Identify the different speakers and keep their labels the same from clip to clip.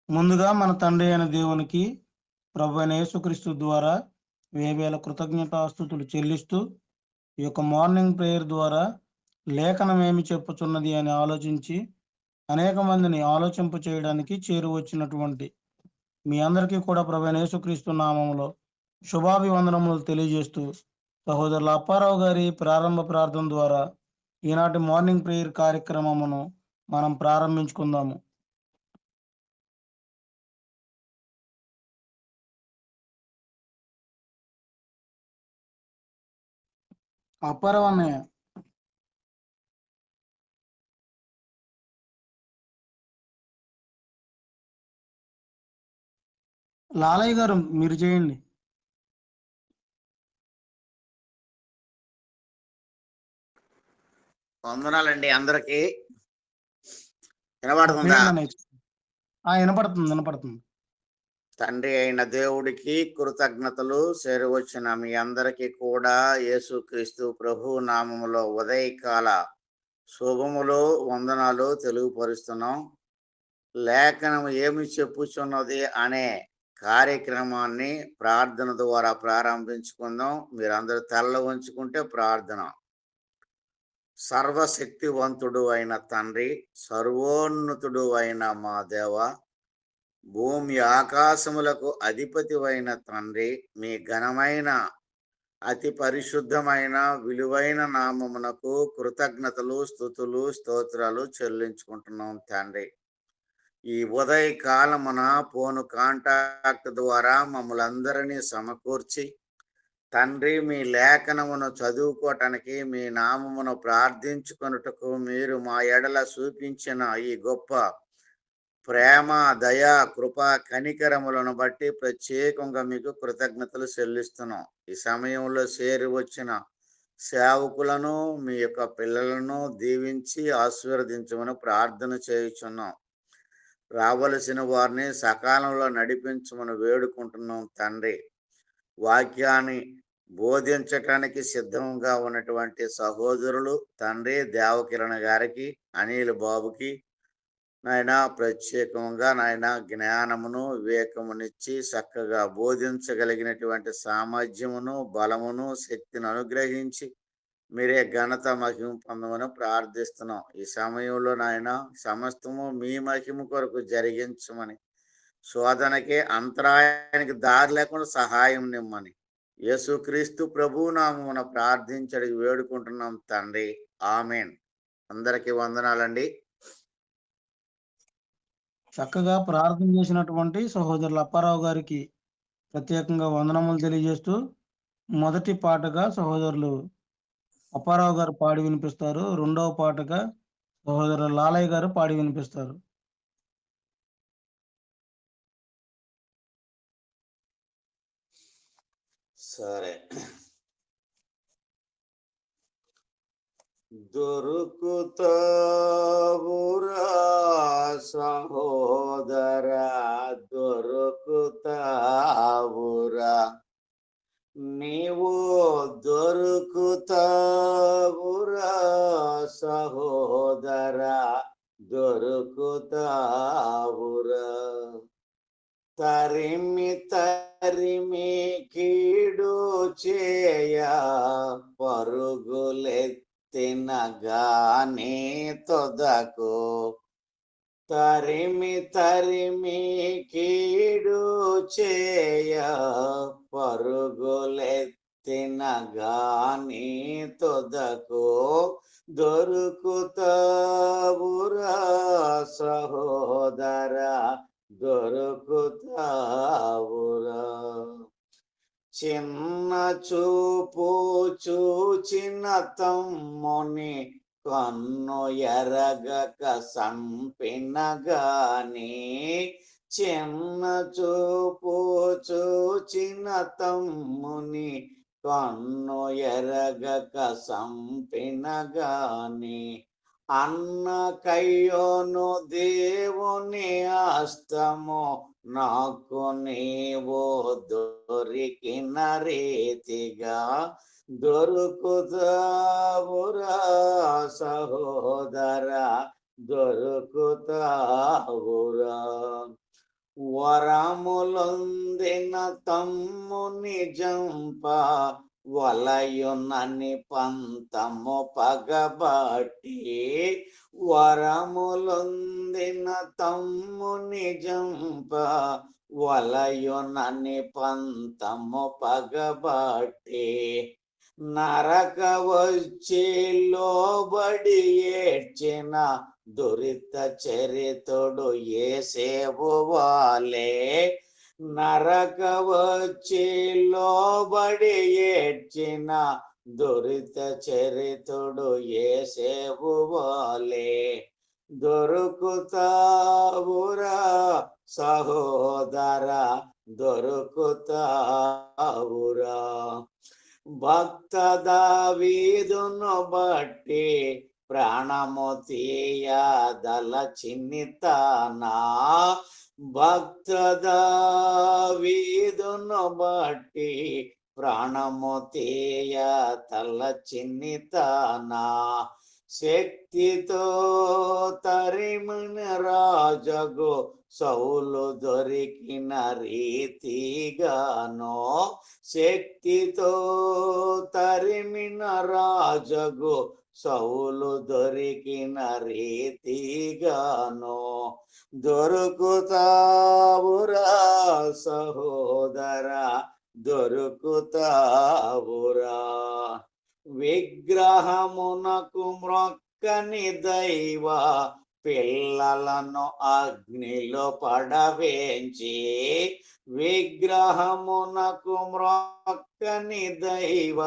Speaker 1: ముందుగా మన తండ్రి అయిన దేవునికి ప్రభువైన యేసుక్రీస్తు ద్వారా వేవేల కృతజ్ఞతాస్తుతులు చెల్లిస్తూ ఈ యొక్క మార్నింగ్ ప్రేయర్ ద్వారా లేఖనం ఏమి చెప్పుచున్నది అని ఆలోచించి అనేక మందిని ఆలోచింప చేయడానికి చేరువచ్చినటువంటి మీ అందరికీ కూడా ప్రభువైన యేసుక్రీస్తు నామములో శుభాభివందనములు తెలియజేస్తూ సహోదరుల అప్పారావు గారి ప్రారంభ ప్రార్థన ద్వారా ఈనాటి మార్నింగ్ ప్రేయర్ కార్యక్రమమును మనం ప్రారంభించుకుందాము. అప్పారావు అన్నయ్య. లాలయ్య గారు మీరు చేయండి.
Speaker 2: వందనాలండి అందరికి. వినపడుతుందా?
Speaker 1: వినపడుతుంది.
Speaker 2: తండ్రి అయిన దేవుడికి కృతజ్ఞతలు. చేరువచ్చిన మీ అందరికీ కూడా యేసుక్రీస్తు ప్రభు నామములో ఉదయకాల శుభములు వందనాలు తెలుగుపరుస్తున్నాం. లేఖనం ఏమి చెప్పుచున్నది అనే కార్యక్రమాన్ని ప్రార్థన ద్వారా ప్రారంభించుకుందాం. మీరందరూ తల్ల ఉంచుకుంటే ప్రార్థన. సర్వశక్తివంతుడు అయిన తండ్రి, సర్వోన్నతుడు అయిన మా దేవ, భూమి ఆకాశములకు అధిపతి అయిన తండ్రి, మీ ఘనమైన అతి పరిశుద్ధమైన విలువైన నామమునకు కృతజ్ఞతలు, స్తుతులు, స్తోత్రాలు చెల్లించుకుంటున్నాం తండ్రి. ఈ ఉదయకాలమున ఫోను కాంటాక్ట్ ద్వారా మమ్మల్ని అందరినీ సమకూర్చి తండ్రి మీ లేఖనమును చదువుకోవటానికి, మీ నామమును ప్రార్థించుకొనుటకు మీరు మా ఎడల చూపించిన ఈ గొప్ప ప్రేమ, దయ, కృప, కనికరములను బట్టి ప్రత్యేకంగా మీకు కృతజ్ఞతలు చెల్లిస్తున్నాం. ఈ సమయంలో చేరి వచ్చిన సేవకులను, మీ యొక్క పిల్లలను దీవించి ఆశీర్వదించమని ప్రార్థన చేయుచున్నాం. రావలసిన వారిని సకాలంలో నడిపించమని వేడుకుంటున్నాం తండ్రి. వాక్యాన్ని బోధించటానికి సిద్ధంగా ఉన్నటువంటి సహోదరులు తండ్రి దేవకిరణ్ గారికి, అనిల్ బాబుకి నాయన ప్రత్యేకంగా నాయన జ్ఞానమును, వివేకమునిచ్చి చక్కగా బోధించగలిగినటువంటి సామర్థ్యమును, బలమును, శక్తిని అనుగ్రహించి మీరే ఘనత మహిమ పొందమని ప్రార్థిస్తున్నాం. ఈ సమయంలో నాయన సమస్తము మీ మహిమ కొరకు జరిగించమని, శోధనకి అంతరాయానికి దారి లేకుండా సహాయం నిమ్మని యేసుక్రీస్తు ప్రభు నామమున ప్రార్థించడి వేడుకుంటున్నాం తండ్రి. ఆమెన్. అందరికీ వందనాలండి.
Speaker 1: చక్కగా ప్రార్థన చేసినటువంటి సహోదరుల అప్పారావు గారికి ప్రత్యేకంగా వందనములు తెలియజేస్తూ మొదటి పాటగా సహోదరులు అప్పారావు గారు పాడి వినిపిస్తారు. రెండవ పాటగా సహోదరులు లాలయ్య గారు పాడి వినిపిస్తారు.
Speaker 2: సరే. దొరుకుతావురా సహోదరా, దొరుకుతావురా, నీవు దొరుకుతావురా సహోదరా, దొరుకుతావురా. తరిమి తరిమి కీడు చేయ పరుగులెత్తినగానే తొదకు, తరిమి తరిమి కీడు చేయ పరుగులెత్తినగానే తొదకు, దొరుకుతావురా సహోదరా, దొరుకుతావురా. చిన్న చూపు చూచిన తమ్ముని కన్ను ఎరగక సంపినగాని, చిన్న చూపు చూచిన తమ్ముని కన్ను ఎరగక సంపినగాని, అన్న కయ్యోను దేవుని హస్తము నాకు నీవు దొరికిన రీతిగా, దొరుకుతావురా సహోదరా, దొరుకుతావురా. వరములొందిన తమ్ముని జంప వలయునని పంతము పగబట్టి. వరములొందిన తమ్ముని జంప వలయునని పంతము పగబట్టి. నరక వచ్చి లోబడి ఏడ్చిన దురిత చరితుడు యేసేపు వాలే. నరక వచ్చి లోబడి ఏడ్చిన దురిత చరితుడు యేసేపు వాలే. దొరుకుతావురా సహోదర, దొరుకుతావురా. భక్త దావీదును బట్టి ప్రాణము తీయదలచినితానా. భక్త దావీదును బట్టి ప్రాణము తీయదలచినితానా. శక్తితో తరిమిన రాజగు సౌలు దొరికిన రీతిగానో. శక్తితో తరిమిన రాజగు సౌలు దొరికిన రీతిగానో. దొరుకుతావురా సహోదర, దొరుకుతావురా. విగ్రహమునకు మ్రొక్కని దైవ పిల్లలను అగ్నిలో పడవేంచి. విగ్రహమునకు మ్రొక్కని దైవ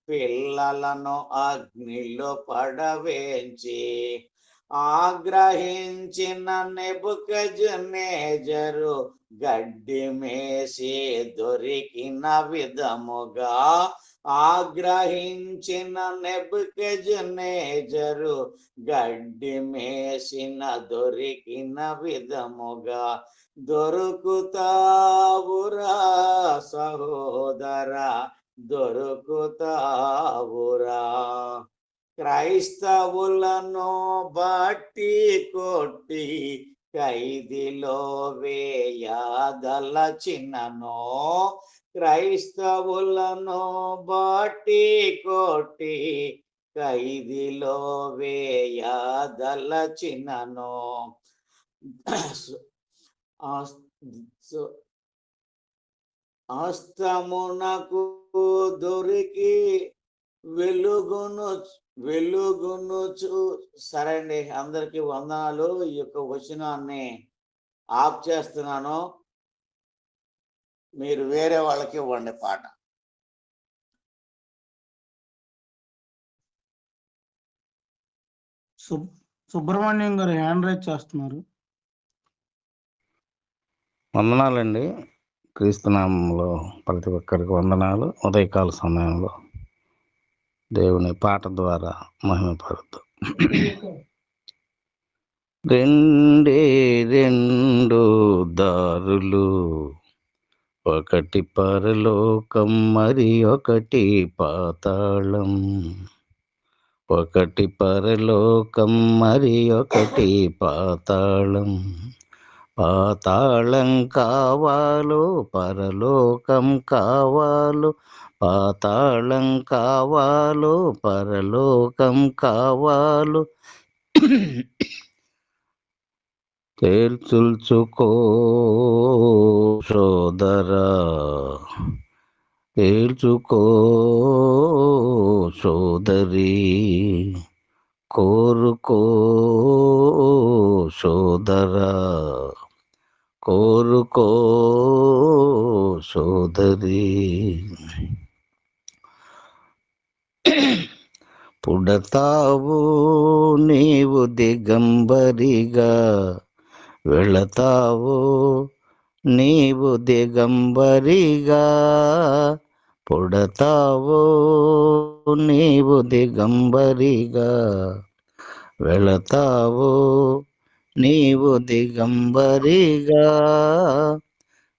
Speaker 2: పిల్లలను అగ్నిలో పడవేంచి. ఆగ్రహించిన నెబుకద్నెజరు గడ్డి మేసి దొరికిన విధముగా. ఆగ్రహించిన నెబుకద్నెజరు గడ్డి మేసిన దొరికిన విధముగా. దొరుకుతావురా సహోదర, దొరుకుతావురా. క్రైస్తవులను బట్టి కొట్టి ఖైదీలో వేయదలచినను. క్రైస్తవులను బట్టి కొట్టి ఖైదీలో వేయదలచినను. హస్తమునకు దొరికి వెలుగును సరే అండి, అందరికీ వందనాలు. ఈ యొక్క వచనాన్ని ఆఫ్ చేస్తున్నాను. మీరు వేరే వాళ్ళకి ఇవ్వండి పాట.
Speaker 1: సుబ్రహ్మణ్యం గారు హ్యాండ్ రైజ్ చేస్తున్నారు.
Speaker 3: వందనాలండి. క్రీస్తునామంలో ప్రతి ఒక్కరికి వందనాలు. ఉదయకాల సమయంలో దేవుని పాట ద్వారా మహిమపడుతూ. రెండే రెండు దారులు, ఒకటి పరలోకం మరి ఒకటి పాతాళం. ఒకటి పరలోకం మరి ఒకటి పాతాళం. పాతాళం కావాలో పరలోకం కావాలో. పాతాళం కావాలో పరలోకం కావాలో. తేల్చుకో సోదరా, తేల్చుకో సోదరి. కోరుకో సోదరా, కోరుకో సోదరి. పుడతావు నీవు దిగంబరిగా, వెళతావు నీవు దిగంబరిగా. పుడతావు నీవు దిగంబరిగా, వెళతావు నీవు దిగంబరిగా.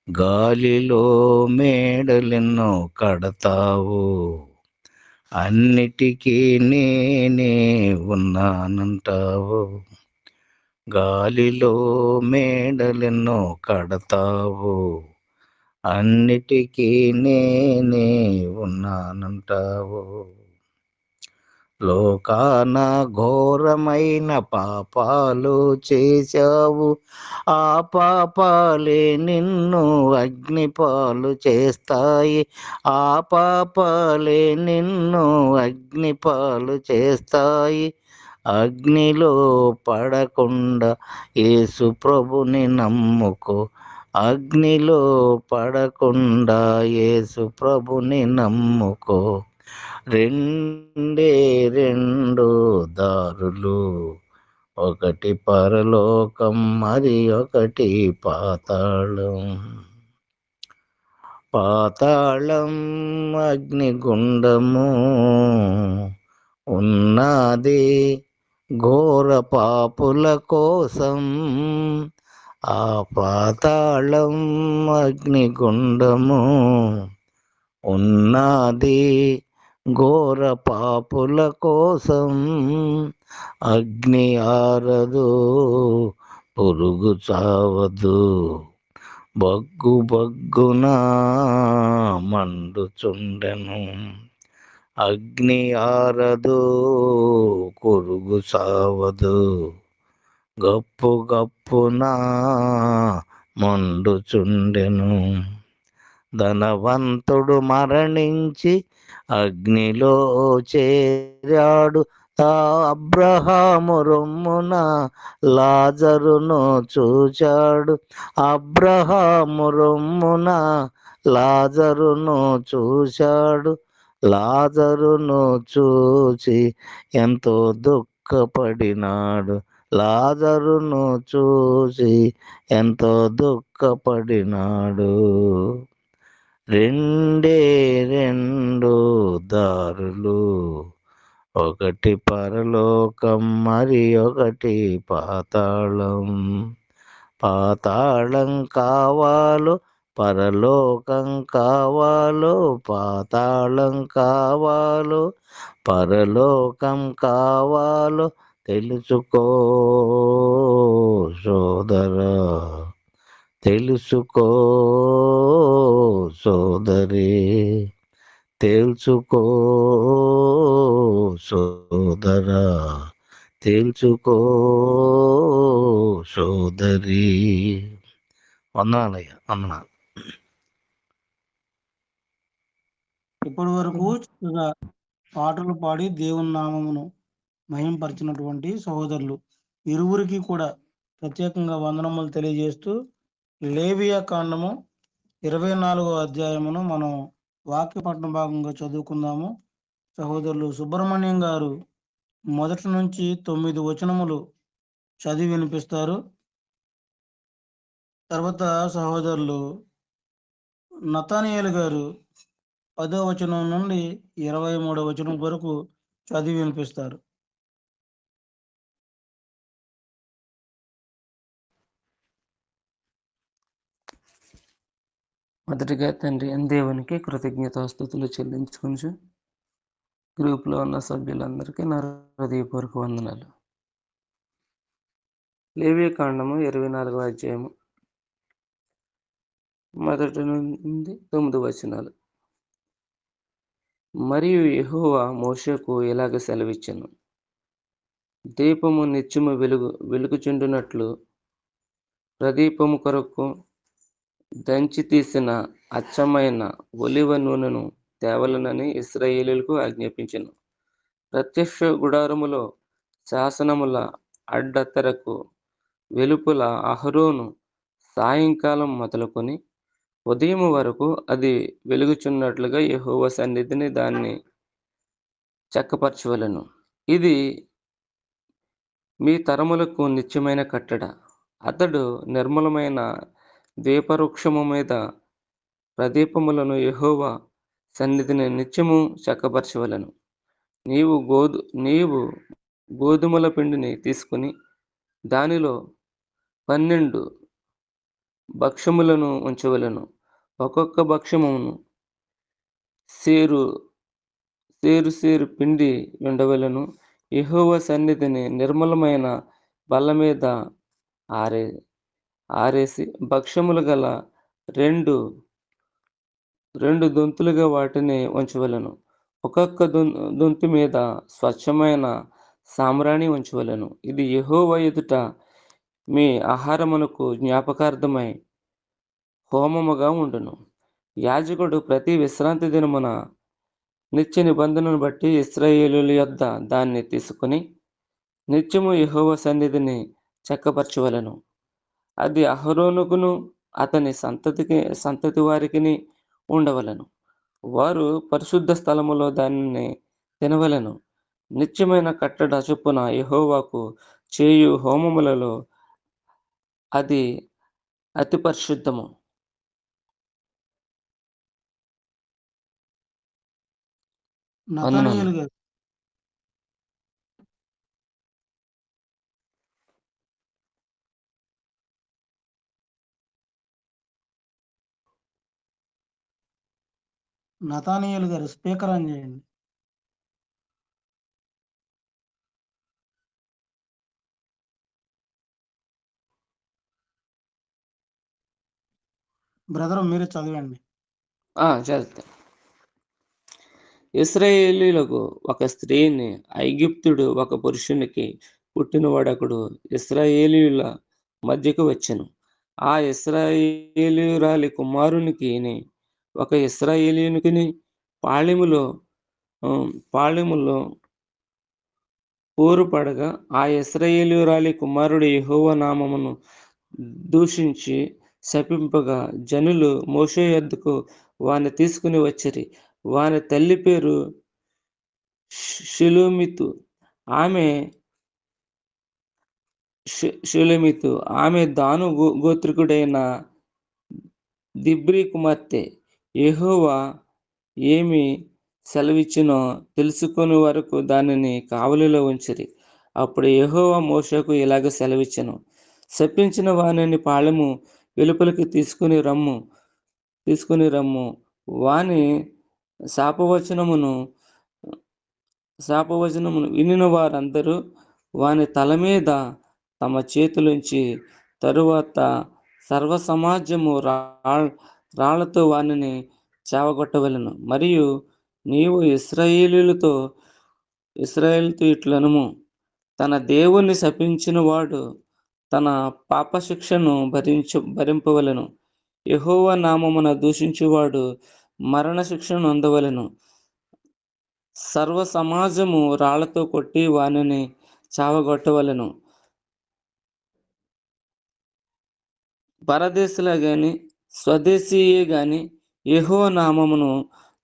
Speaker 3: గాలిలో మేడలెన్నో కడతావు, అన్నిటికీ నేనే ఉన్నానంటావు. గాలిలో మేడలెన్నో కడతావు, అన్నిటికీ నేనే ఉన్నానంటావు. లోకాన ఘోరమైన పాపాలు చేశావు, ఆ పాపాలే నిన్ను అగ్నిపాలు చేస్తాయి, ఆ పాపాలే నిన్ను అగ్నిపాలు చేస్తాయి. అగ్నిలో పడకుండా యేసు ప్రభుని నమ్ముకో, అగ్నిలో పడకుండా యేసు ప్రభుని నమ్ముకో. రెండే రెండు దారులు, ఒకటి పరలోకం, మరి ఒకటి పాతాళం. పాతాళం అగ్నిగుండము ఉన్నది ఘోర పాపుల కోసం, ఆ పాతాళం అగ్నిగుండము ఉన్నది ఘోర పాపుల కోసం. అగ్ని ఆరదు, పురుగు చావదు, బగ్గు బగ్గున మండుచుండెను. అగ్ని ఆరదు, పురుగు చావదు, గప్పు గప్పున మండుచుండెను. ధనవంతుడు మరణించి అగ్నిలో చేరాడు, అబ్రహాము రొమ్మున లాజరును చూచాడు, అబ్రహాము రొమ్మున లాజరును చూశాడు. లాజరును చూచి ఎంతో దుఃఖపడినాడు, లాజరును చూసి ఎంతో దుఃఖపడినాడు. రెండే రెండు దారులు, ఒకటి పరలోకం, మరి ఒకటి పాతాళం. పాతాళం కావాలో పరలోకం కావాలో, పాతాళం కావాలో పరలోకం కావాలో తెలుసుకో సోదరా, తెలుసుకో సోదరి, తేల్చుకో సోదరా, తేల్చుకో సోదరి. వందనాలయ్యా, వందనాలు.
Speaker 1: ఇప్పటి వరకు చక్కగా పాటలు పాడి దేవుని నామమును మహింపరిచినటువంటి సహోదరులు ఇరువురికి కూడా ప్రత్యేకంగా వందనములు తెలియజేస్తూ, లేవియా కాండము 24వ అధ్యాయమును మనం వాక్యపట్న భాగంగా చదువుకుందాము. సహోదరులు సుబ్రహ్మణ్యం గారు 1 నుంచి 9 వచనములు చదివి వినిపిస్తారు. తర్వాత సహోదరులు నతానియేలు గారు 10వ వచనం నుండి 23వ వచనం వరకు చదివి వినిపిస్తారు.
Speaker 4: మొదటిగా తండ్రి అయిన దేవునికి కృతజ్ఞతాస్తుతులు చెల్లించుకుంటూ గ్రూప్లో ఉన్న సభ్యులందరికీ నా హృదయపూర్వక వందనాలు. లేవియా కాండము 24వ అధ్యాయము 1 నుండి 9 వచనాలు. మరియు యెహోవా మోషేకు ఇలాగ సెలవిచ్చెను, దీపము నిత్యము వెలుగుచుండునట్లు ప్రదీపము కొరకు దంచి తీసిన అచ్చమైన ఒలివ నూనెను తేవలనని ఇశ్రాయేలీయులకు ఆజ్ఞాపించెను. ప్రత్యక్ష గుడారములో శాసనముల అడ్డతెరకు వెలుపల అహరోను సాయంకాలం మొదలుకొని ఉదయం వరకు అది వెలుగుచున్నట్లుగా యెహోవా సన్నిధిని దాన్ని చక్కపరచవలెను. ఇది మీ తరములకు నిత్యమైన కట్టడ. అతడు నిర్మలమైన దీపవృక్షము మీద ప్రదీపములను యెహోవా సన్నిధిని నిత్యము చక్కపరచవలెను. నీవు గోధుమల పిండిని తీసుకుని దానిలో 12 భక్ష్యములను ఉంచవలెను. ఒక్కొక్క భక్ష్యమును సేరు పిండి ఉండవలెను. యెహోవా సన్నిధిని నిర్మలమైన బల్ల మీద ఆరే ఆరేసి భక్ష్యములు గల రెండు దొంతులుగా వాటిని ఉంచవలెను. ఒక్కొక్క దొంతు మీద స్వచ్ఛమైన సాంబ్రాణి ఉంచవలెను. ఇది యెహోవా ఎదుట మీ ఆహారమునకు జ్ఞాపకార్థమై హోమముగా ఉండును. యాజకుడు ప్రతి విశ్రాంతి దినమున నిత్య నిబంధనను బట్టి ఇశ్రాయేలీయుల యొద్ద దాన్ని తీసుకొని నిత్యము యెహోవా సన్నిధిని చక్కపరచవలెను. అది అహరోనుకును అతని సంతతి వారికిని ఉండవలెను. వారు పరిశుద్ధ స్థలములో దానిని తినవలెను. నిత్యమైన కట్టడ చొప్పున యెహోవాకు చేయు హోమములలో అది అతి పరిశుద్ధము.
Speaker 1: నతానీయులు గారు స్పీకర్ ఆన్ చేయండి. బ్రదర్ మీరు చదవండి.
Speaker 4: చేస్తా. ఇశ్రాయేలీయులకు ఒక స్త్రీని ఐగుప్తుడు ఒక పురుషునికి పుట్టినవాడొకడు ఇశ్రాయేలీయుల మధ్యకు వచ్చెను. ఆ ఇశ్రాయేలీయురాలి కుమారునికి ఒక ఇశ్రాయేలీయునికిని పాళెములో పోరుపడగా ఆ ఇశ్రాయేలీయురాలి కుమారుడు యెహోవా నామమును దూషించి శపింపగా జనులు మోషే యొద్దకు వాని తీసుకుని వచ్చిరి. వాని తల్లి పేరు షెలోమితు. ఆమె దాను గోత్రికుడైన దిబ్రీ కుమార్తె. యెహోవా ఏమి సెలవిచ్చినో తెలుసుకుని వరకు దానిని కావలిలో ఉంచిరి. అప్పుడు యెహోవా మోషేకు ఇలాగ సెలవిచ్చెను, శపించిన వానిని పాళెము వెలుపలికి తీసుకుని రమ్ము. వాని శాపవచనమును వినిన వారందరూ వాని తల మీద తమ చేతులుంచి తరువాత సర్వ సమాజము రాళ్లతో వానిని చావగొట్టవలెను. మరియు నీవు ఇశ్రాయేలీయులతో ఇట్లనుము, తన దేవుణ్ణి శపించిన వాడు తన పాపశిక్షను భరింపవలెను. యెహోవా నామమున దూషించువాడు మరణ శిక్షను పొందవలెను. సర్వ సమాజము రాళ్లతో కొట్టి వానిని చావగొట్టవలెను. పరదేశులే గాని స్వదేశీయే గాని యెహోవా నామమును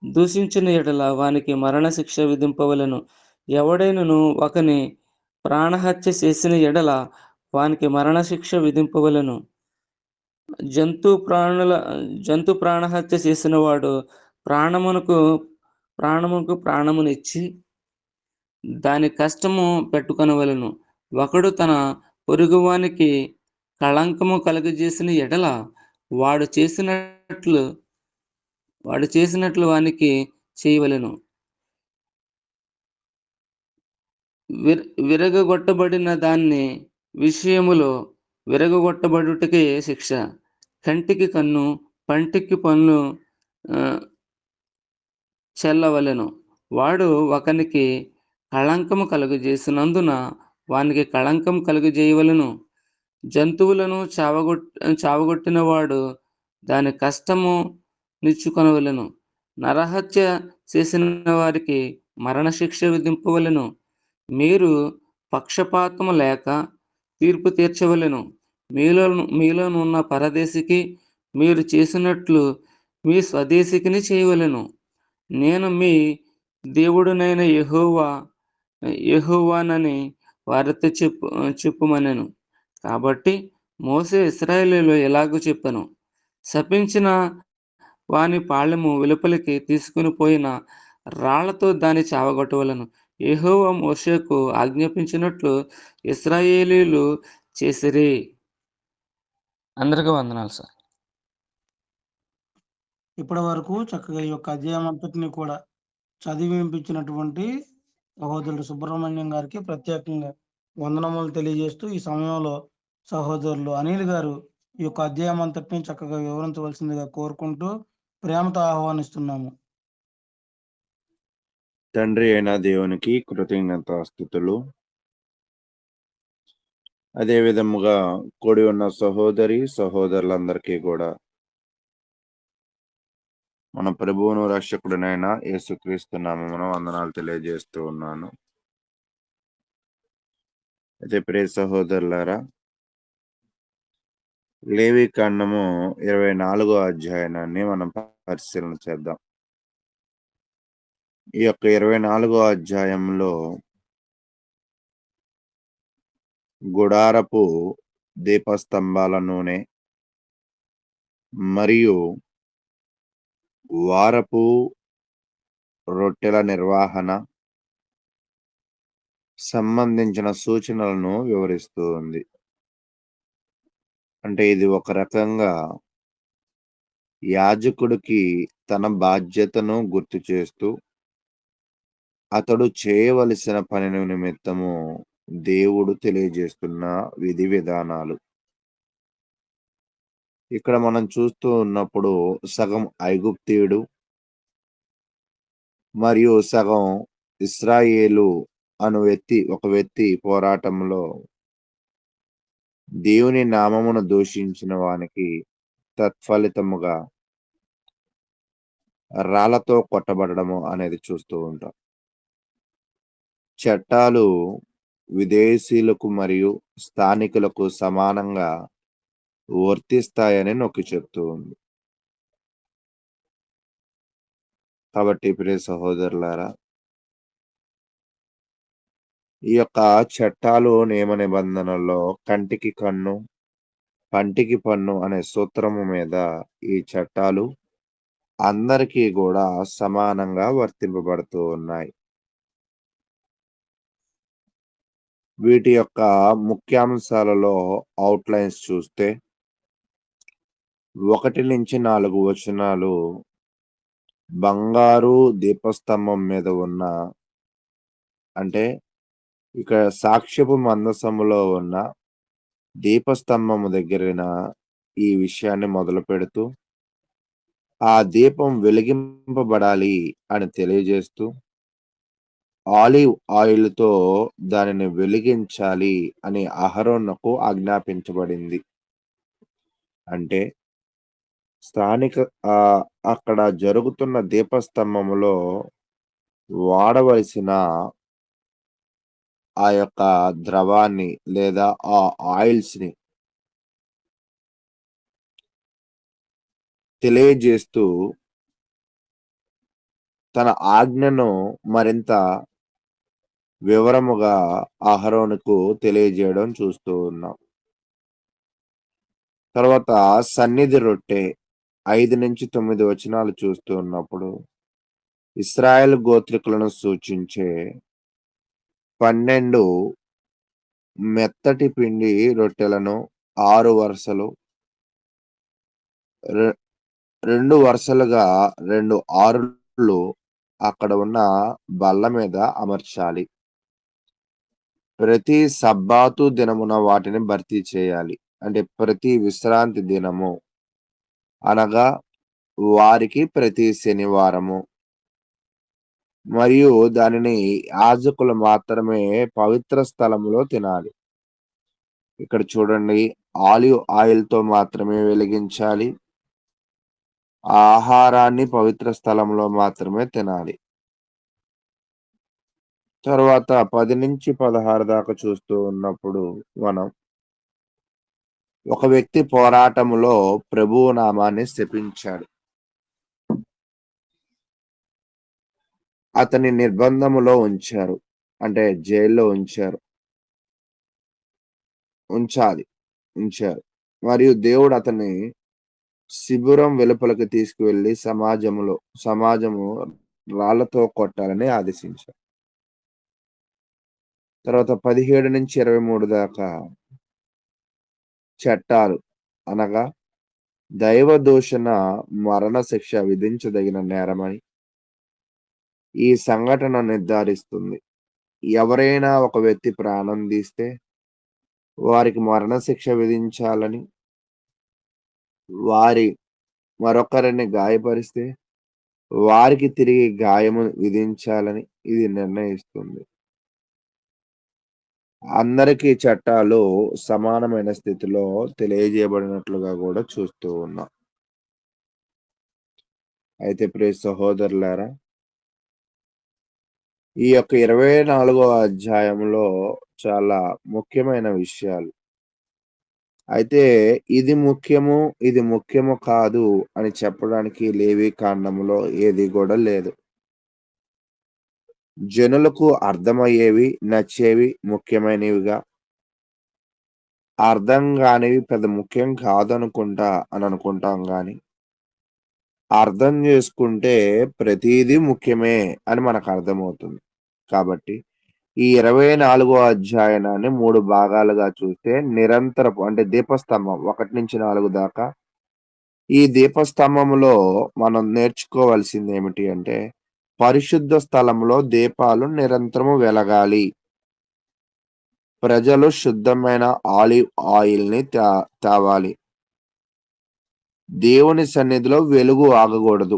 Speaker 4: దూషించిన ఎడల వానికి మరణ శిక్ష విధింపవలెను. ఎవడైనను ఒకని ప్రాణహత్య చేసిన ఎడల వానికి మరణ శిక్ష విధింపవలెను. జంతు ప్రాణహత్య చేసిన వాడు ప్రాణమునకు ప్రాణమునిచ్చి దాని కష్టము పెట్టుకొనవలెను. ఒకడు తన పొరుగువానికి కళంకము కలుగజేసిన ఎడల వాడు చేసినట్లు వానికి చేయవలెను. విరగగొట్టబడిన దాన్ని విషయములో విరగగొట్టబడుటకే శిక్ష. కంటికి కన్ను, పంటికి పన్ను చెల్లవలెను. వాడు ఒకనికి కళంకము కలుగజేసినందున వానికి కళంకం కలుగజేయవలెను. జంతువులను చావగొట్టిన వాడు దాని కష్టము నిచ్చుకొనవలెను. నరహత్య చేసిన వారికి మరణశిక్ష విధింపవలెను. మీరు పక్షపాతము లేక తీర్పు తీర్చవలెను. మీలోనున్న పరదేశికి మీరు చేసినట్లు మీ స్వదేశికిని చేయవలెను. నేను మీ దేవుడునైన యెహోవానని వారితో చెప్పుమనెను. కాబట్టి మోషే ఇశ్రాయేలీయులు ఎలాగూ చెప్పెను, శపించిన వాని పాళెము వెలుపలికి తీసుకుని పోయిన రాళ్లతో దాన్ని చావగొట్టవలెను. యెహోవా మోషేకు ఆజ్ఞాపించినట్లు ఇశ్రాయేలీయులు చేసిరి. అందరికీ వందనాలు సార్.
Speaker 1: ఇప్పటి వరకు చక్కగా ఈ యొక్క అధ్యాయం అంతటిని కూడా చదివి వినిపించినటువంటి సహోదరుడు సుబ్రహ్మణ్యం గారికి ప్రత్యేకంగా వందనములు తెలియజేస్తూ ఈ సమయంలో సహోదరులు అనిల్ గారు ఈ యొక్క అధ్యాయం అంతటిని చక్కగా వివరించవలసిందిగా కోరుకుంటూ ప్రేమతో ఆహ్వానిస్తున్నాము.
Speaker 5: తండ్రి అయిన దేవునికి కృతజ్ఞతాస్తుతులు. అదే విధముగా కూడి ఉన్న సహోదరులందరికీ కూడా మన ప్రభువును రక్షకుడినైన యేసుక్రీస్తు నామమున వందనాలు తెలియజేస్తూ ఉన్నాను. అయితే ప్రియ సహోదరులారా, లేవి కాండము 24వ అధ్యాయాన్ని మనం పరిశీలన చేద్దాం. ఈ యొక్క 24వ అధ్యాయంలో గుడారపు దీపస్తంభాల నూనె మరియు వారపు రొట్టెల నిర్వహణ సంబంధించిన సూచనలను వివరిస్తూ ఉంది. అంటే ఇది ఒక రకంగా యాజకుడికి తన బాధ్యతను గుర్తు చేస్తూ అతడు చేయవలసిన పని నిమిత్తము దేవుడు తెలియజేస్తున్న విధి విధానాలు. ఇక్కడ మనం చూస్తూ ఉన్నప్పుడు సగం ఐగుప్తీయుడు మరియు సగం ఇశ్రాయేలు ఒక వ్యక్తి పోరాటంలో దేవుని నామమును దూషించిన వానికి తత్ఫలితముగా రాళ్లతో కొట్టబడము అనేది చూస్తూ ఉంటాం. చట్టాలు విదేశీయులకు మరియు స్థానికులకు సమానంగా వర్తిస్తాయని నొక్కి చెప్తూ ఉంది. కాబట్టి ప్రియ సహోదరులారా, ఈ యొక్క చట్టాలు నియమ నిబంధనల్లో కంటికి కన్ను పంటికి పన్ను అనే సూత్రము మీద ఈ చట్టాలు అందరికీ కూడా సమానంగా వర్తింపబడుతూ ఉన్నాయి. వీటి యొక్క ముఖ్యాంశాలలో అవుట్లైన్స్ చూస్తే 1 నుంచి 4 వచనాలు బంగారు దీపస్తంభం మీద ఉన్న, అంటే ఇక్కడ సాక్ష్యపు మందసములో ఉన్న దీపస్తంభము దగ్గరైన ఈ విషయాన్ని మొదలు పెడుతూ ఆ దీపం వెలిగింపబడాలి అని తెలియజేస్తూ ఆలివ్ ఆయిల్తో దానిని వెలిగించాలి అని అహరోనుకు ఆజ్ఞాపించబడింది. అంటే స్థానిక అక్కడ జరుగుతున్న దీపస్తంభములో వాడవలసిన ఆ యొక్క ద్రవాన్ని లేదా ఆ ఆయిల్స్ ని తెలియజేస్తూ తన ఆజ్ఞను మరింత వివరముగా అహరోనుకు తెలియజేయడం చూస్తూ ఉన్నాం. తర్వాత సన్నిధి రొట్టె 5 నుంచి 9 వచనాలు చూస్తూ ఉన్నప్పుడు ఇశ్రాయేలు గోత్రికులను సూచించే 12 మెత్తటి పిండి రొట్టెలను 6 వరుసలు 2 వరుసలుగా 2 ఆరులు అక్కడ ఉన్న బల్ల మీద అమర్చాలి. ప్రతి సబ్బాతు దినమున వాటిని భర్తీ చేయాలి. అంటే ప్రతి విశ్రాంతి దినము అనగా వారికి ప్రతి శనివారము, మరియు దానిని యాజకులు మాత్రమే పవిత్ర స్థలములో తినాలి. ఇక్కడ చూడండి, ఆలివ్ ఆయిల్తో మాత్రమే వెలిగించాలి. ఆ ఆహారాన్ని పవిత్ర స్థలంలో మాత్రమే తినాలి. తర్వాత 10 నుంచి 16 దాకా చూస్తూ ఉన్నప్పుడు మనం ఒక వ్యక్తి పోరాటములో ప్రభువు నామాన్ని శపించాడు. అతని నిర్బంధములో ఉంచారు, అంటే జైల్లో ఉంచారు. మరియు దేవుడు అతన్ని శిబిరం వెలుపలకు తీసుకువెళ్లి సమాజము రాళ్లతో కొట్టాలని ఆదేశించారు. తర్వాత 17 నుంచి 23 దాకా చట్టాలు అనగా దైవ దూషణ మరణ శిక్ష విధించదగిన నేరమని ఈ సంఘటన నిర్ధారిస్తుంది. ఎవరైనా ఒక వ్యక్తి ప్రాణం తీస్తే వారికి మరణశిక్ష విధించాలని, వారి మరొకరిని గాయపరిస్తే వారికి తిరిగి గాయము విధించాలని ఇది నిర్ణయిస్తుంది. అందరికీ చట్టాలు సమానమైన స్థితిలో తెలియజేయబడినట్లుగా కూడా చూస్తూ ఉన్నాం. అయితే ప్రియ సహోదరులారా, ఈ యొక్క 24వ అధ్యాయంలో చాలా ముఖ్యమైన విషయాలు. అయితే ఇది ముఖ్యము, ఇది ముఖ్యము కాదు అని చెప్పడానికి లేవి కాండంలో ఏది కూడా లేదు. జనులకు అర్థమయ్యేవి, నచ్చేవి ముఖ్యమైనవిగా, అర్థం కానివి పెద్ద ముఖ్యం కాదనుకుంటా అని అనుకుంటాం గాని, అర్థం చేసుకుంటే ప్రతీదీ ముఖ్యమే అని మనకు అర్థమవుతుంది. కాబట్టి ఈ 24వ అధ్యాయాన్ని 3 భాగాలుగా చూస్తే నిరంతరపు అంటే దీపస్తంభం 1-4 దాకా. ఈ దీపస్తంభంలో మనం నేర్చుకోవాల్సింది ఏమిటి అంటే, పరిశుద్ధ స్థలంలో దీపాలు నిరంతరము వెలగాలి. ప్రజలు శుద్ధమైన ఆలివ్ ఆయిల్‌ని తేవాలి. దేవుని సన్నిధిలో వెలుగు ఆగకూడదు.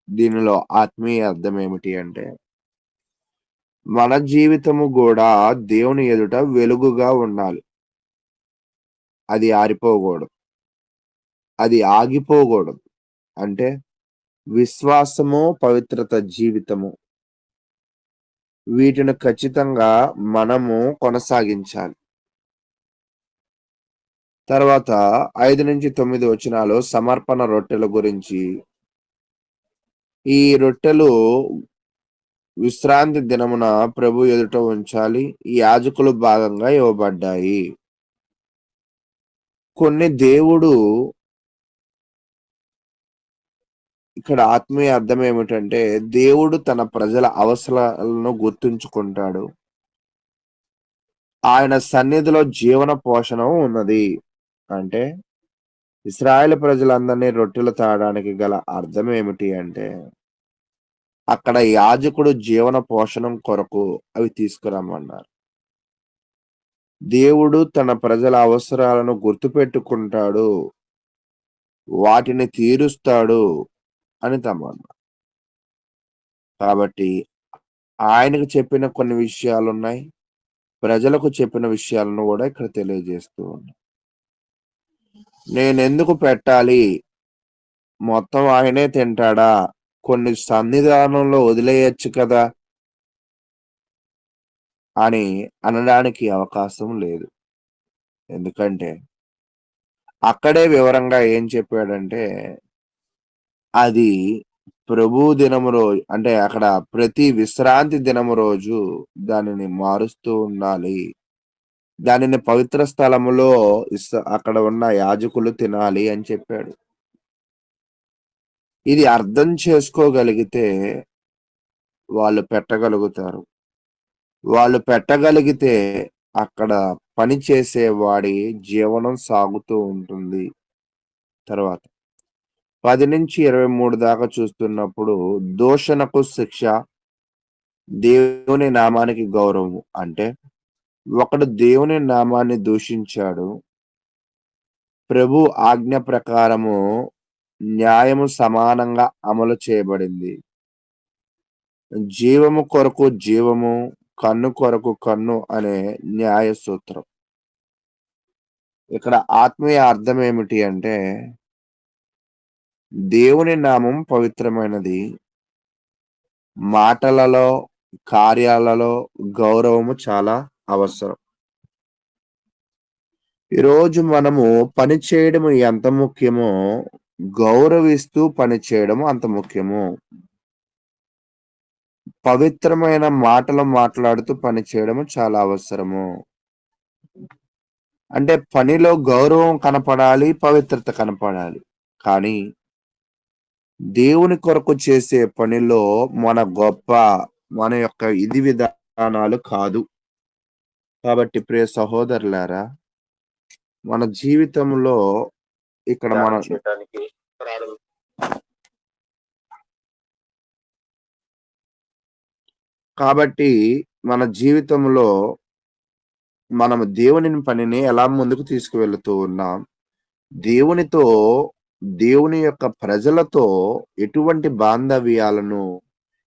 Speaker 5: దీనిలో ఆత్మీయ అర్థం ఏమిటి అంటే, మన జీవితము కూడా దేవుని ఎదుట వెలుగుగా ఉండాలి. అది ఆరిపోకూడదు. అది ఆగిపోకూడదు. అంటే విశ్వాసము, పవిత్రత జీవితము వీటిని ఖచ్చితంగా మనము కొనసాగించాలి. తర్వాత 5-9 వచనాలు సమర్పణ రొట్టెల గురించి. ఈ రొట్టెలు విశ్రాంతి దినమున ప్రభు ఎదుట ఉంచాలి. ఈ యాజకులు భాగంగా ఇవ్వబడ్డాయి. కొన్ని దేవుడు ఇక్కడ ఆత్మీయ అర్థం ఏమిటంటే, దేవుడు తన ప్రజల అవసరాలను గుర్తుంచుకుంటాడు. ఆయన సన్నిధిలో జీవన పోషణ ఉన్నది. అంటే ఇశ్రాయేలు ప్రజలందరినీ రొట్టెలు తాగడానికి గల అర్థం ఏమిటి అంటే, అక్కడ యాజకుడు జీవన పోషణం కొరకు అవి తీసుకురమ్మన్నారు. దేవుడు తన ప్రజల అవసరాలను గుర్తుపెట్టుకుంటాడు, వాటిని తీరుస్తాడు అని తమన్నా. కాబట్టి ఆయనకు చెప్పిన కొన్ని విషయాలున్నాయి. ప్రజలకు చెప్పిన విషయాలను కూడా ఇక్కడ తెలియజేస్తూ ఉన్నా. నేనెందుకు పెట్టాలి? మొత్తం ఆయనే తింటాడా? కొన్ని సన్నిధానంలో వదిలేయొచ్చు కదా అని అనడానికి అవకాశం లేదు. ఎందుకంటే అక్కడే వివరంగా ఏం చెప్పాడంటే, అది ప్రభు దినము రోజు అంటే అక్కడ ప్రతి విశ్రాంతి దినము రోజు దానిని మారుస్తూ ఉండాలి. దానిని పవిత్ర స్థలములో అక్కడ ఉన్న యాజకులు తినాలి అని చెప్పాడు. ఇది అర్థం చేసుకోగలిగితే వాళ్ళు పెట్టగలుగుతారు. వాళ్ళు పెట్టగలిగితే అక్కడ పని చేసేవాడి జీవనం సాగుతూ ఉంటుంది. తర్వాత 10-23 దాకా చూస్తున్నప్పుడు దూషణకు శిక్ష, దేవుని నామానికి గౌరవం. అంటే ఒకడు దేవుని నామాన్ని దూషించాడు, ప్రభు ఆజ్ఞ ప్రకారము న్యాయము సమానంగా అమలు చేయబడింది. జీవము కొరకు జీవము, కన్ను కొరకు కన్ను అనే న్యాయ సూత్రం. ఇక్కడ ఆత్మీయ అర్థం ఏమిటి అంటే, దేవుని నామం పవిత్రమైనది. మాటలలో, కార్యాలలో గౌరవము చాలా అవసరం. ఈరోజు మనము పని చేయడం ఎంత ముఖ్యమో, గౌరవిస్తూ పని చేయడం అంత ముఖ్యము. పవిత్రమైన మాటలు మాట్లాడుతూ పని చేయడం చాలా అవసరము. అంటే పనిలో గౌరవం కనపడాలి, పవిత్రత కనపడాలి. కానీ దేవుని కొరకు చేసే పనిలో మన యొక్క విధి విధానాలు కాదు. కాబట్టి ప్రియ సహోదరులారా, మన జీవితంలో ఇక్కడ మనం కాబట్టి మన జీవితంలో మనము దేవుని పనిని ఎలా ముందుకు తీసుకువెళుతూ ఉన్నాం? దేవునితో, దేవుని యొక్క ప్రజలతో ఎటువంటి బాంధవ్యాలను,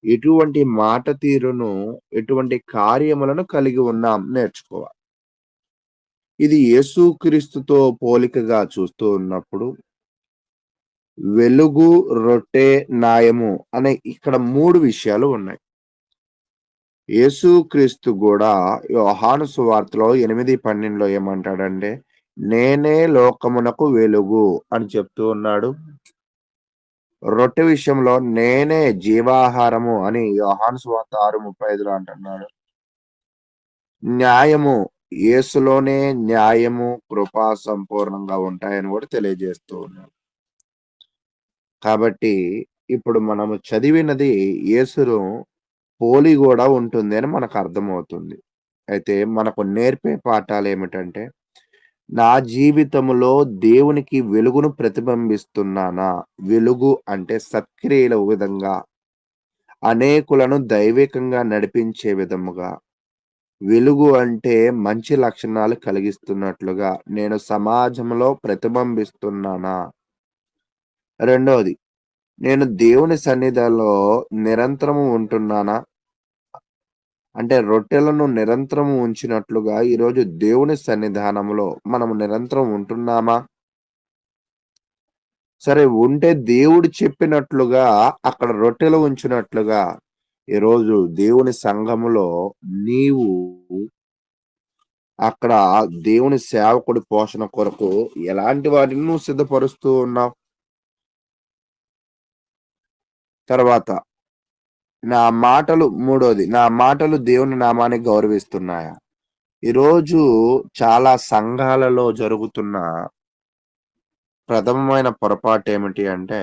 Speaker 5: ఎటువంటి మాట తీరును, ఎటువంటి కార్యములను కలిగి ఉన్నాం నేర్చుకోవాలి. ఇది యేసుక్రీస్తుతో పోలికగా చూస్తూ ఉన్నప్పుడు వెలుగు, రొట్టె, న్యాయము అనే ఇక్కడ 3 విషయాలు ఉన్నాయి. యేసుక్రీస్తు గూడా యోహాను సువార్తలో 8:12లో ఏమంటాడంటే, నేనే లోకమునకు వెలుగు అని చెప్తూ ఉన్నాడు. రొట్టె విషయంలో నేనే జీవాహారము అని యోహాను సువార్త 6:35లో అంటున్నాడు. న్యాయము, యేసులోనే న్యాయము, కృప సంపూర్ణంగా ఉంటాయని కూడా తెలియజేస్తూ ఉన్నాడు. కాబట్టి ఇప్పుడు మనము చదివినది యేసును పోలి గూడా ఉంటుంది అని మనకు అర్థమవుతుంది. అయితే మనకు నేర్పే పాఠాలేమిటంటే, నా జీవితంలో దేవునికి వెలుగును ప్రతిబింబిస్తున్నానా? వెలుగు అంటే సత్క్రియల విధంగా, అనేకులను దైవికంగా నడిపించే విధముగా, వెలుగు అంటే మంచి లక్షణాలు కలిగిస్తున్నట్లుగా నేను సమాజంలో ప్రతిబింబిస్తున్నానా? రెండోది, నేను దేవుని సన్నిధిలో నిరంతరము ఉంటున్నానా? అంటే రొట్టెలను నిరంతరము ఉంచినట్లుగా ఈరోజు దేవుని సన్నిధానంలో మనము నిరంతరం ఉంటున్నామా? సరే ఉంటే దేవుడు చెప్పినట్లుగా అక్కడ రొట్టెలు ఉంచినట్లుగా ఈరోజు దేవుని సంఘములో నీవు అక్కడ దేవుని సేవకుడి పోషణ కొరకు ఎలాంటి వాటిని నువ్వు సిద్ధపరుస్తూ ఉన్నావు? తర్వాత మూడోది, నా మాటలు దేవుని నామాన్ని గౌరవిస్తున్నాయా? ఈరోజు చాలా సంఘాలలో జరుగుతున్న ప్రథమమైన పొరపాటు ఏమిటి అంటే,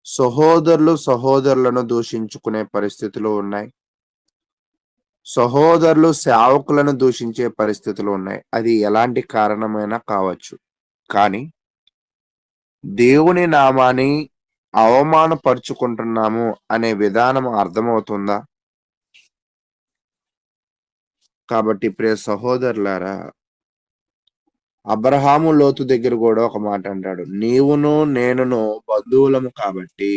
Speaker 5: సహోదరులను దూషించుకునే పరిస్థితులు ఉన్నాయి. సహోదరులు సేవకులను దూషించే పరిస్థితులు ఉన్నాయి. అది ఎలాంటి కారణమైనా కావచ్చు. కానీ దేవుని నామాన్ని అవమానపరుచుకుంటున్నాము అనే విధానం అర్థమవుతుందా? కాబట్టి ప్రియ సహోదరులారా, అబ్రహాము లోతు దగ్గర కూడా ఒక మాట అంటాడు, నీవును నేనును బంధువులము కాబట్టి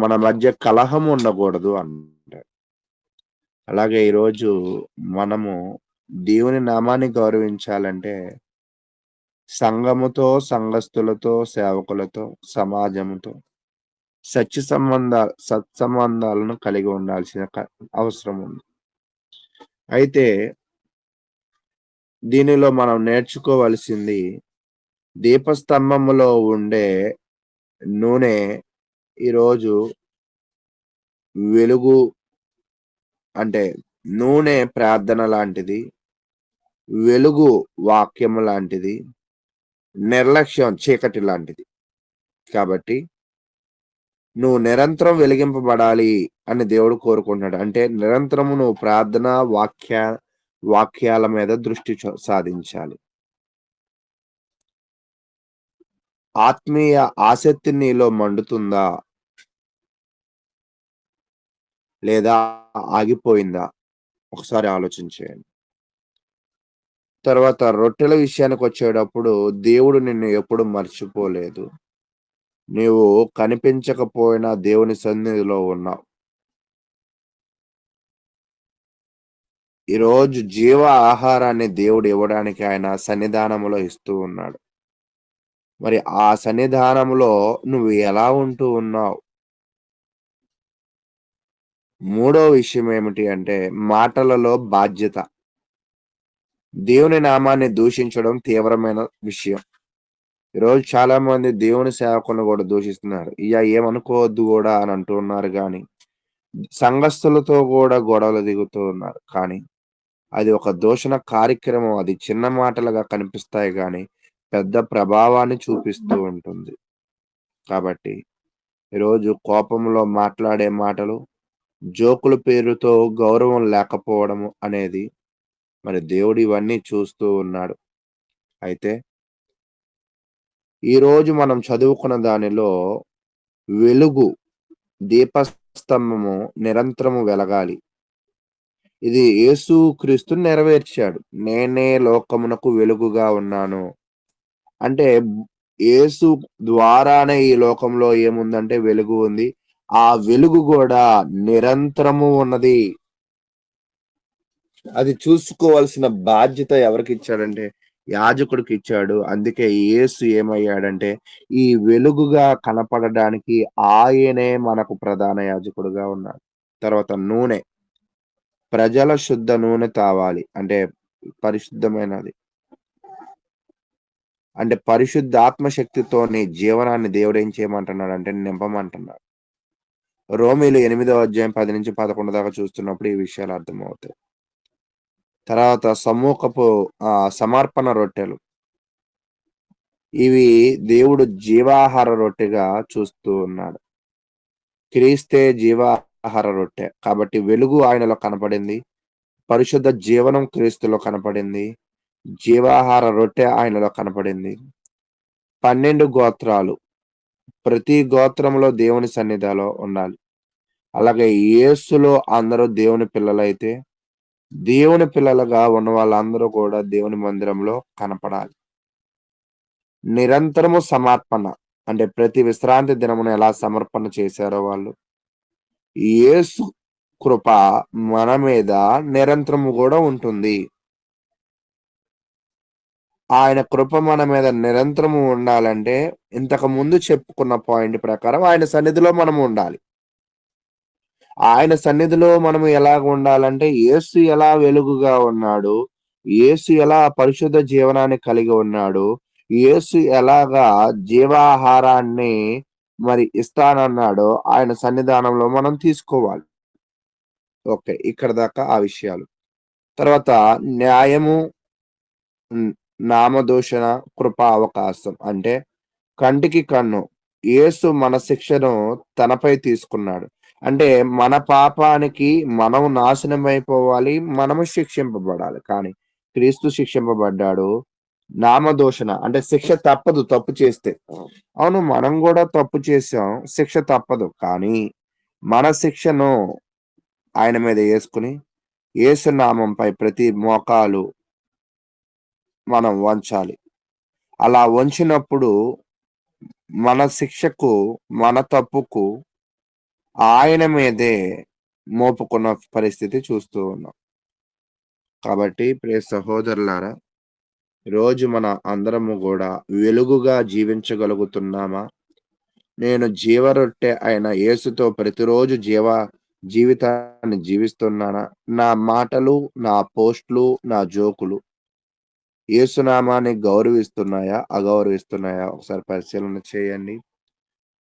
Speaker 5: మన మధ్య కలహం ఉండకూడదు అంటాడు. అలాగే ఈరోజు మనము దేవుని నామాన్ని గౌరవించాలంటే సంఘముతో, సంఘస్థులతో, సేవకులతో, సమాజముతో సత్సంబంధాలను కలిగి ఉండాల్సిన అవసరం ఉంది. అయితే దీనిలో మనం నేర్చుకోవలసింది, దీపస్తంభములో ఉండే నూనె ఈరోజు వెలుగు అంటే నూనె ప్రార్థన లాంటిది, వెలుగు వాక్యము లాంటిది, నిర్లక్ష్యం చీకటి లాంటిది. కాబట్టి నువ్వు నిరంతరం వెలిగింపబడాలి అని దేవుడు కోరుకుంటున్నాడు. అంటే నిరంతరము నువ్వు ప్రార్థన, వాక్యాల మీద దృష్టి సాధించాలి. ఆత్మీయ ఆసక్తి నీలో మండుతుందా? లేదా ఆగిపోయిందా? ఒకసారి ఆలోచించేయండి. తర్వాత రొట్టెల విషయానికి వచ్చేటప్పుడు దేవుడు నిన్ను ఎప్పుడు మర్చిపోలేదు. నీవు కనిపించకపోయినా దేవుని సన్నిధిలో ఉన్నావు. ఈరోజు జీవ ఆహారాన్ని దేవుడు ఇవ్వడానికి ఆయన సన్నిధానంలో ఇస్తూ ఉన్నాడు. మరి ఆ సన్నిధానంలో నువ్వు ఎలా ఉంటూ ఉన్నావు? మూడో విషయం ఏమిటి అంటే, మాటలలో బాధ్యత. దేవుని నామాన్ని దూషించడం తీవ్రమైన విషయం. ఈరోజు చాలా మంది దేవుని సేవకులను కూడా దూషిస్తున్నారు. ఏమనుకోవద్దు కూడా అని అంటూ ఉన్నారు. కానీ సంఘస్థులతో కూడా గొడవలు దిగుతూ ఉన్నారు. కానీ అది ఒక దూషణ కార్యక్రమం. అది చిన్న మాటలుగా కనిపిస్తాయి కానీ పెద్ద ప్రభావాన్ని చూపిస్తూ ఉంటుంది. కాబట్టి ఈరోజు కోపంలో మాట్లాడే మాటలు, జోకుల పేరుతో గౌరవం లేకపోవడము అనేది మరి దేవుడు ఇవన్నీ చూస్తూ ఉన్నాడు. అయితే ఈరోజు మనం చదువుకున్న దానిలో వెలుగు, దీపస్తంభము నిరంతరము వెలగాలి. ఇది యేసుక్రీస్తు నెరవేర్చాడు. నేనే లోకమునకు వెలుగుగా ఉన్నాను. అంటే యేసు ద్వారానే ఈ లోకంలో ఏముందంటే వెలుగు ఉంది. ఆ వెలుగు గూడా నిరంతరము ఉన్నది. అది చూసుకోవాల్సిన బాధ్యత ఎవరికిచ్చాడంటే యాజకుడికిచ్చాడు. అందుకే యేసు ఏమయ్యాడంటే ఈ వెలుగుగా కనపడడానికి ఆయనే మనకు ప్రధాన యాజకుడుగా ఉన్నాడు. తర్వాత నూనె. ప్రజల శుద్ధ నూనె తావాలి. అంటే పరిశుద్ధమైనది. అంటే పరిశుద్ధాత్మ శక్తితోని జీవనాన్ని దేవుడేం చేయమంటున్నాడంటే నింపమంటున్నాడు. రోమీలు 8వ అధ్యాయం 10-11 దాకా చూస్తున్నప్పుడు ఈ విషయాలు అర్థమవుతాయి. తర్వాత సమర్పణ రొట్టెలు. ఇవి దేవుడు జీవాహార రొట్టెగా చూస్తూ ఉన్నాడు. క్రీస్తే జీవాహార రొట్టె. కాబట్టి వెలుగు ఆయనలో కనపడింది. పరిశుద్ధ జీవనం క్రీస్తులో కనపడింది. జీవాహార రొట్టె ఆయనలో కనపడింది. 12 గోత్రాలు. ప్రతి గోత్రంలో దేవుని సన్నిధిలో ఉండాలి. అలాగే యేసులో అందరూ దేవుని పిల్లలైతే దేవుని పిల్లలుగా ఉన్న వాళ్ళందరూ కూడా దేవుని మందిరంలో కనపడాలి. నిరంతరము సమర్పణ. అంటే ప్రతి విశ్రాంతి దినమున ఎలా సమర్పణ చేశారో వాళ్ళు. యేసు కృప మన మీద నిరంతరము కూడా ఉంటుంది. ఆయన కృప మన మీద నిరంతరము ఉండాలంటే ఇంతకు ముందు చెప్పుకున్న పాయింట్ ప్రకారం ఆయన సన్నిధిలో మనము ఉండాలి. ఆయన సన్నిధిలో మనము ఎలాగ ఉండాలంటే యేసు ఎలా వెలుగుగా ఉన్నాడు, యేసు ఎలా పరిశుద్ధ జీవనాన్ని కలిగి ఉన్నాడు, యేసు ఎలాగా జీవాహారాన్ని మరి ఇస్తానన్నాడో ఆయన సన్నిధానంలో మనం తీసుకోవాలి. ఓకే, ఇక్కడ దాకా ఆ విషయాలు. తర్వాత న్యాయము, నామదూషణ, కృపా అవకాశం. అంటే కంటికి కన్ను. యేసు మన శిక్షను తనపై తీసుకున్నాడు. అంటే మన పాపానికి మనం నాశనమైపోవాలి, మనము శిక్షింపబడాలి. కానీ క్రీస్తు శిక్షింపబడ్డాడు. నామదూషణ అంటే శిక్ష తప్పదు తప్పు చేస్తే. అవును, మనం కూడా తప్పు చేసాం, శిక్ష తప్పదు. కానీ మన శిక్షను ఆయన మీద వేసుకుని యేసు నామంపై ప్రతి మోకాలు మనం వంచాలి. అలా వంచినప్పుడు మన శిక్షకు, మన తప్పుకు ఆయన మీదే మోపుకున్న పరిస్థితి చూస్తూ ఉన్నాం. కాబట్టి ప్రియ సహోదరులారా, రోజు మన అందరము కూడా వెలుగుగా జీవించగలుగుతున్నామా? నేను జీవరొట్టె అయిన యేసుతో ప్రతిరోజు జీవితాన్ని జీవిస్తున్నానా? నా మాటలు, నా పోస్టులు, నా జోకులు యేసునామాన్ని గౌరవిస్తున్నాయా, అగౌరవిస్తున్నాయా? ఒకసారి పరిశీలన చేయండి.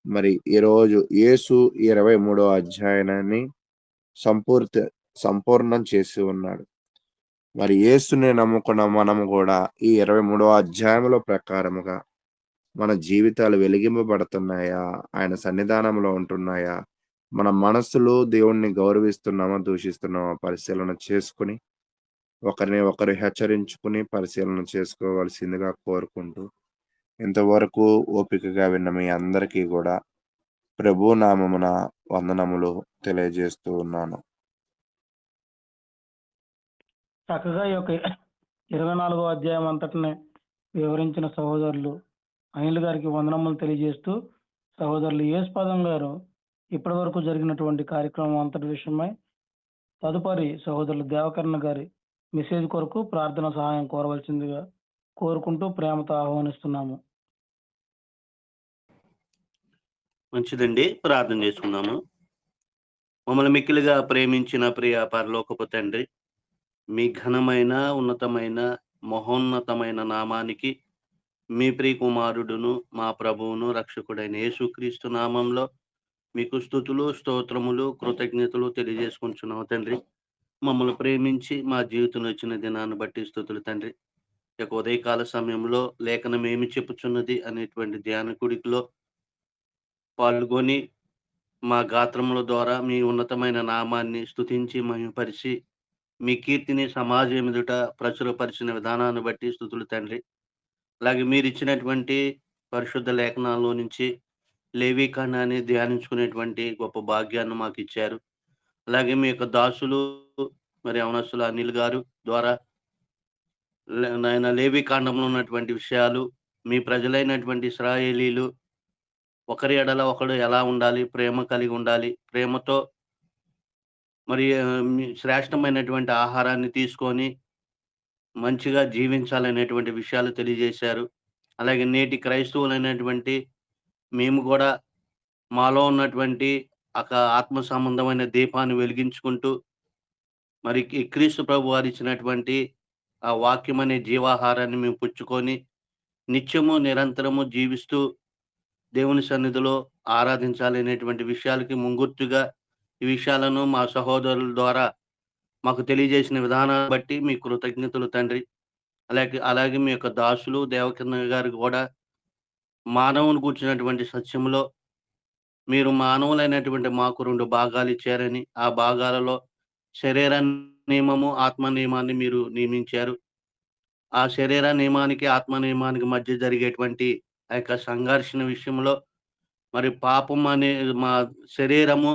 Speaker 5: మరి ఈరోజు యేసు 23వ అధ్యాయాన్ని సంపూర్ణం చేసి ఉన్నాడు. మరి యేసుని నమ్ముకున్న మనము కూడా ఈ 23వ అధ్యాయంలో ప్రకారముగా మన జీవితాలు వెలిగింపబడుతున్నాయా, ఆయన సన్నిధానంలో ఉంటున్నాయా, మన మనస్సులో దేవుణ్ణి గౌరవిస్తున్నామా, దూషిస్తున్నామా పరిశీలన చేసుకుని ఒకరిని ఒకరు హెచ్చరించుకుని పరిశీలన చేసుకోవాల్సిందిగా కోరుకుంటూ ఇంతవరకు ఓపికగా విన్న మీ అందరికీ కూడా ప్రభు నామమున వందనములు తెలియజేస్తూ ఉన్నాను.
Speaker 1: చక్కగా ఈ యొక్క 24వ అధ్యాయం అంతటిని వివరించిన సహోదరులు అనిల్ గారికి వందనములు తెలియజేస్తూ, సహోదరులు యేసుపాదం గారు ఇప్పటి వరకు జరిగినటువంటి కార్యక్రమం అంతటి విషయమై తదుపరి సహోదరులు దేవకరణ గారి మెసేజ్ కొరకు ప్రార్థన సహాయం కోరవలసిందిగా కోరుకుంటూ ప్రేమతో ఆహ్వానిస్తున్నాము.
Speaker 6: మంచిదండి, ప్రార్థన చేసుకున్నాము. మమ్మల్ని మిక్కిలిగా ప్రేమించిన ప్రియ పరలోకపు తండ్రి, మీ ఘనమైన, ఉన్నతమైన, మహోన్నతమైన నామానికి మీ ప్రియ కుమారుడును మా ప్రభువును రక్షకుడైన యేసుక్రీస్తు నామంలో మీకు స్తుతులు, స్తోత్రములు, కృతజ్ఞతలు తెలియజేసుకుంటున్నాము తండ్రి. మమ్మల్ని ప్రేమించి మా జీవితంలో వచ్చిన దినాన్ని బట్టి స్తుతులు తండ్రి. ఇక ఉదయకాల సమయంలో లేఖనం ఏమి చెప్పుచున్నది అనేటువంటి ధ్యాన కుడికిలో పాల్గొని మా గాత్రముల ద్వారా మీ ఉన్నతమైన నామాన్ని స్తుతించి మహిమపరిచి మీ కీర్తిని సమాజం ఎదుట ప్రచురపరిచిన విధానాన్ని బట్టి స్తుతులు తండ్రి. అలాగే మీరు ఇచ్చినటువంటి పరిశుద్ధ లేఖనాల్లో నుంచి లేవీకాండాన్ని ధ్యానించుకునేటువంటి గొప్ప భాగ్యాన్ని మాకు ఇచ్చారు. అలాగే మీ యొక్క దాసులు మరి యవనస్తులు అనిల్ గారు ద్వారా నాయన లేవి కాండంలో ఉన్నటువంటి విషయాలు, మీ ప్రజలైనటువంటి ఇశ్రాయేలీలు ఒకరి ఎడల ఒకడు ఎలా ఉండాలి, ప్రేమ కలిగి ఉండాలి, ప్రేమతో మరి శ్రేష్టమైనటువంటి ఆహారాన్ని తీసుకొని మంచిగా జీవించాలనేటువంటి విషయాలు తెలియజేశారు. అలాగే నేటి క్రైస్తవులైనటువంటి మేము కూడా మాలో ఉన్నటువంటి ఆత్మ సంబంధమైన దీపాన్ని వెలిగించుకుంటూ మరి క్రీస్తు ప్రభు వారు ఇచ్చినటువంటి ఆ వాక్యం అనే జీవాహారాన్ని మేము పుచ్చుకొని నిత్యము నిరంతరము జీవిస్తూ దేవుని సన్నిధిలో ఆరాధించాలనేటువంటి విషయాలకి ముంగుర్తుగా ఈ విషయాలను మా సహోదరుల ద్వారా మాకు తెలియజేసిన విధానాన్ని బట్టి మీ కృతజ్ఞతలు తండ్రి. అలాగే మీ యొక్క దాసులు దేవకన్న గారు కూడా మానవుని కూర్చున్నటువంటి సత్యంలో మీరు మానవులైనటువంటి మాకు 2 భాగాలు ఇచ్చారని, ఆ భాగాలలో శరీర నియమము, ఆత్మ నియమాన్ని మీరు నియమించారు. ఆ శరీర నియమానికి, ఆత్మ నియమానికి మధ్య జరిగేటువంటి ఆ యొక్క సంఘర్షణ విషయంలో మరి పాపం అనే మా శరీరము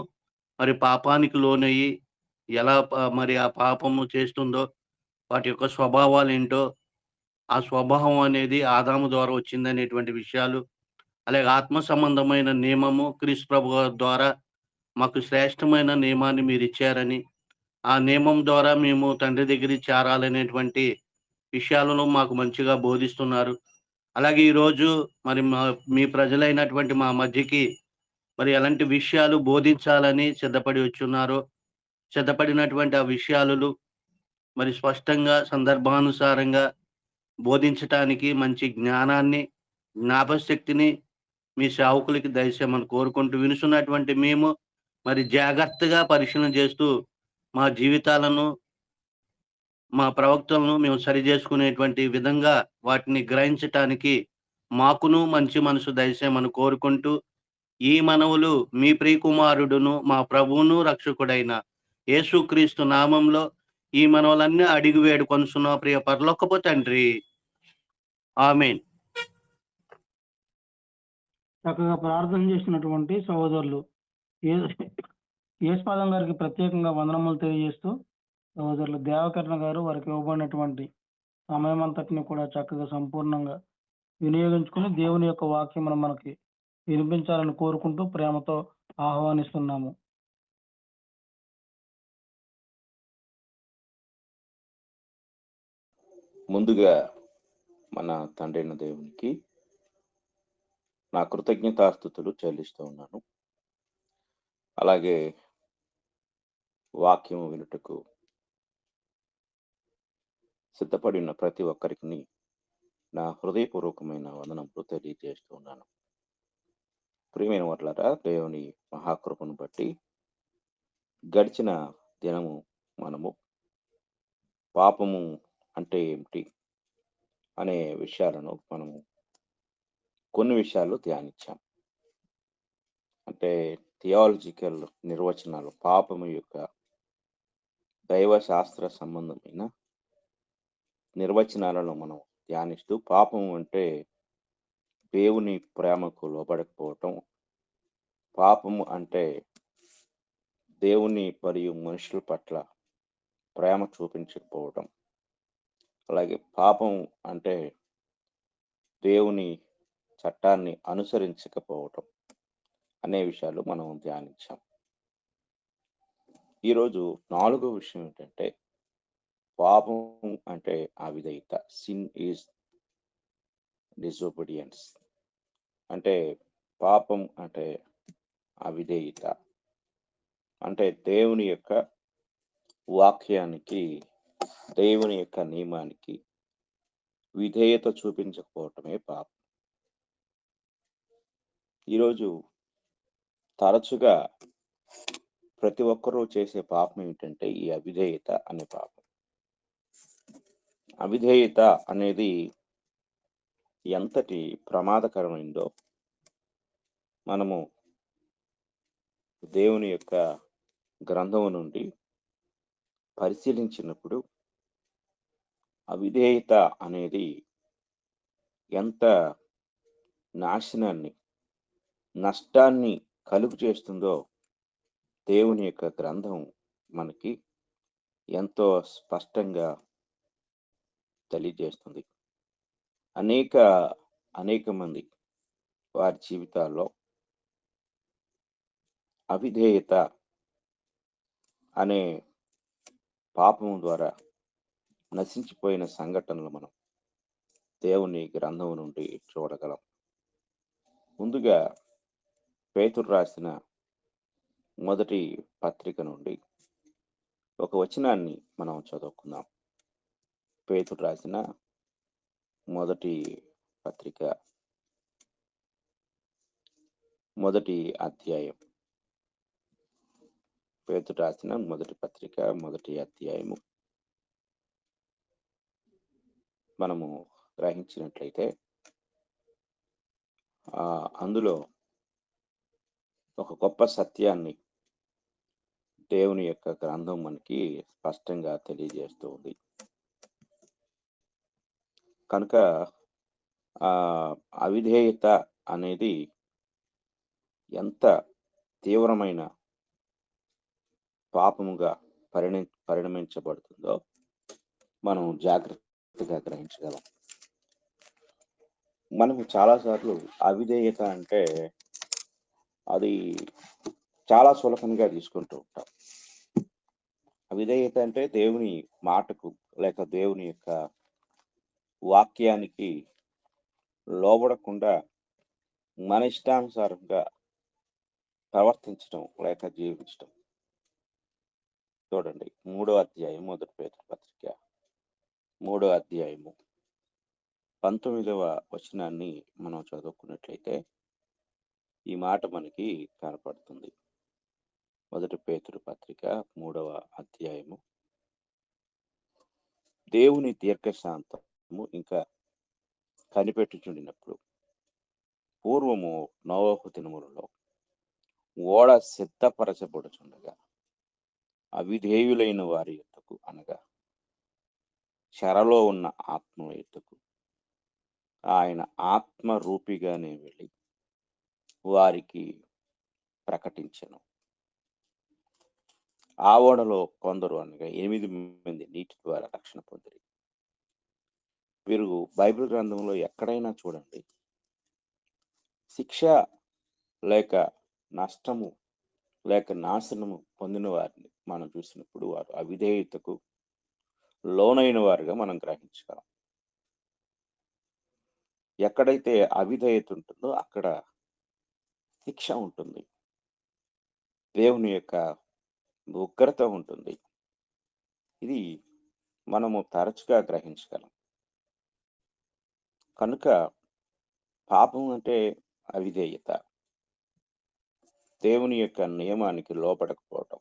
Speaker 6: మరి పాపానికి లోనయ్యి ఎలా మరి ఆ పాపము చేస్తుందో వాటి యొక్క స్వభావాలేంటో, ఆ స్వభావం అనేది ఆదాము ద్వారా వచ్చిందనేటువంటి విషయాలు, అలాగే ఆత్మ సంబంధమైన నియమము క్రీస్తు ప్రభు ద్వారా మాకు శ్రేష్టమైన నియమాన్ని మీరిచ్చారని, ఆ నియమం ద్వారా మేము తండ్రి దగ్గరికి చేరాలనేటువంటి విషయాలను మాకు మంచిగా బోధిస్తున్నారు. అలాగే ఈరోజు మరి మీ ప్రజలైనటువంటి మా మధ్యకి మరి ఎలాంటి విషయాలు బోధించాలని సిద్ధపడి వచ్చున్నారో, సిద్ధపడినటువంటి ఆ విషయాలను మరి స్పష్టంగా సందర్భానుసారంగా బోధించటానికి మంచి జ్ఞానాన్ని, జ్ఞాపకశక్తిని మీ సేవకులకి దయచేయమని కోరుకుంటూ, వినుచున్నటువంటి మేము మరి జాగ్రత్తగా పరిశీలన చేస్తూ మా జీవితాలను, మా ప్రవక్తలను మేము సరిచేసుకునేటువంటి విధంగా వాటిని గ్రహించటానికి మాకును మంచి మనసు దయచేయమని కోరుకుంటూ, ఈ మనవులు మీ ప్రియకుమారుడును మా ప్రభువును రక్షకుడైన యేసుక్రీస్తు నామంలో ఈ మనవులన్నీ అడిగి వేడుకొనుచున్న ప్రియ పరలోకపు తండ్రి, ఆమేన్.
Speaker 1: చక్కగా ప్రార్థన చేసినటువంటి సహోదరులు యేసుపాదం గారికి ప్రత్యేకంగా వందనములు తెలియజేస్తూ, సహోదరులు దేవకర్ణ గారు వారికి ఇవ్వబడినటువంటి సమయం అంతటిని కూడా చక్కగా సంపూర్ణంగా వినియోగించుకుని దేవుని యొక్క వాక్యమును మనకి వినిపించాలని కోరుకుంటూ ప్రేమతో ఆహ్వానిస్తున్నాము.
Speaker 7: ముందుగా మన తండ్రి అయిన దేవునికి నా కృతజ్ఞతాస్తుతులు చెల్లిస్తూ ఉన్నాను. అలాగే వాక్యం వినుటకు సిద్ధపడిన ప్రతి ఒక్కరికి నా హృదయపూర్వకమైన వందనములు తెలియజేస్తూ ఉన్నాను. ప్రియమైన వారలారా, దేవుని మహాకృపను బట్టి గడిచిన దినము మనము పాపము అంటే ఏమిటి అనే విషయాలను మనము కొన్ని విషయాలు ధ్యానించాం. అంటే థియాలజికల్ నిర్వచనాలు, పాపము యొక్క దైవశాస్త్ర సంబంధమైన నిర్వచనాలను మనం ధ్యానిస్తూ, పాపము అంటే దేవుని ప్రేమకు లోబడకపోవటం, పాపము అంటే దేవుని మరియు మనుషుల పట్ల ప్రేమ చూపించకపోవటం, అలాగే పాపం అంటే దేవుని చట్టాన్ని అనుసరించకపోవటం అనే విషయాలు మనం ధ్యానించాం. ఈరోజు 4వ విషయం ఏంటంటే పాపం అంటే అవిధేయత. Sin is disobedience. అంటే పాపం అంటే అవిధేయత, అంటే దేవుని యొక్క వాక్యానికి, దేవుని యొక్క నియమానికి విధేయత చూపించకపోవటమే పాపం. ఈరోజు తరచుగా ప్రతి ఒక్కరూ చేసే పాపం ఏంటంటే ఈ అవిధేయత అనే పాపం. అవిధేయత అనేది ఎంతటి ప్రమాదకరమైందో మనము దేవుని యొక్క గ్రంథం నుండి పరిశీలించినప్పుడు అవిధేయత అనేది ఎంత నాశనాన్ని, నష్టాన్ని కలుగు చేస్తుందో దేవుని యొక్క గ్రంథం మనకి ఎంతో స్పష్టంగా తెలియజేస్తుంది. అనేక మంది వారి జీవితాల్లో అవిధేయత అనే పాపం ద్వారా నశించిపోయిన సంఘటనలు మనం దేవుని గ్రంథం నుండి చూడగలం. ముందుగా పేతురు రాసిన మొదటి పత్రిక నుండి ఒక వచనాన్ని మనం చదువుకుందాం. పేతురు రాసిన మొదటి పత్రిక మొదటి అధ్యాయం. పేతురు రాసిన మొదటి పత్రిక మొదటి అధ్యాయము మనము గ్రహించినట్లయితే అందులో ఒక గొప్ప సత్యాన్ని దేవుని యొక్క గ్రంథం మనకి స్పష్టంగా తెలియజేస్తూ ఉంది. కనుక అవిధేయత అనేది ఎంత తీవ్రమైన పాపముగా పరిణమించబడుతుందో మనం జాగ్రత్తగా గ్రహించగలం. మనము చాలాసార్లు అవిధేయత అంటే అది చాలా సులభంగా తీసుకుంటూ ఉంటాం. అవిధేయత అంటే దేవుని మాటకు లేక దేవుని యొక్క వాక్యానికి లోబడకుండా మన ఇష్టానుసారంగా ప్రవర్తించడం లేక జీవించడం. చూడండి, 3వ అధ్యాయం మొదటి పేతురు పత్రిక 3వ అధ్యాయము 19వ వచనాన్ని మనం చదువుకున్నట్లయితే ఈ మాట మనకి కనపడుతుంది. మొదటి పేతురు పత్రిక 3వ అధ్యాయము. దేవుని దీర్ఘశాంతము ఇంకా కనిపెట్టుచుండినప్పుడు పూర్వము నోవహు దినములలో ఓడ సిద్ధపరచబడుచుండగా అవిధేయులైన వారి యొద్దకు అనగా చెరలో ఉన్న ఆత్మ యొద్దకు ఆయన ఆత్మ రూపిగానే వెళ్ళి వారికి ప్రకటించెను. ఆ ఓడలో కొందరు అనగా 8 మంది నీటి ద్వారా రక్షణ పొందిరి. వీరు బైబిల్ గ్రంథంలో ఎక్కడైనా చూడండి, శిక్ష లేక నష్టము లేక నాశనము పొందిన వారిని మనం చూసినప్పుడు వారు అవిధేయతకు లోనైన వారుగా మనం గ్రహించగలం. ఎక్కడైతే అవిధేయత ఉంటుందో అక్కడ శిక్ష ఉంటుంది, దేవుని యొక్క ఉగ్రత ఉంటుంది. ఇది మనము తరచుగా గ్రహించగలం. కనుక పాపం అంటే అవిధేయత, దేవుని యొక్క నియమానికి లోపడకపోవడం,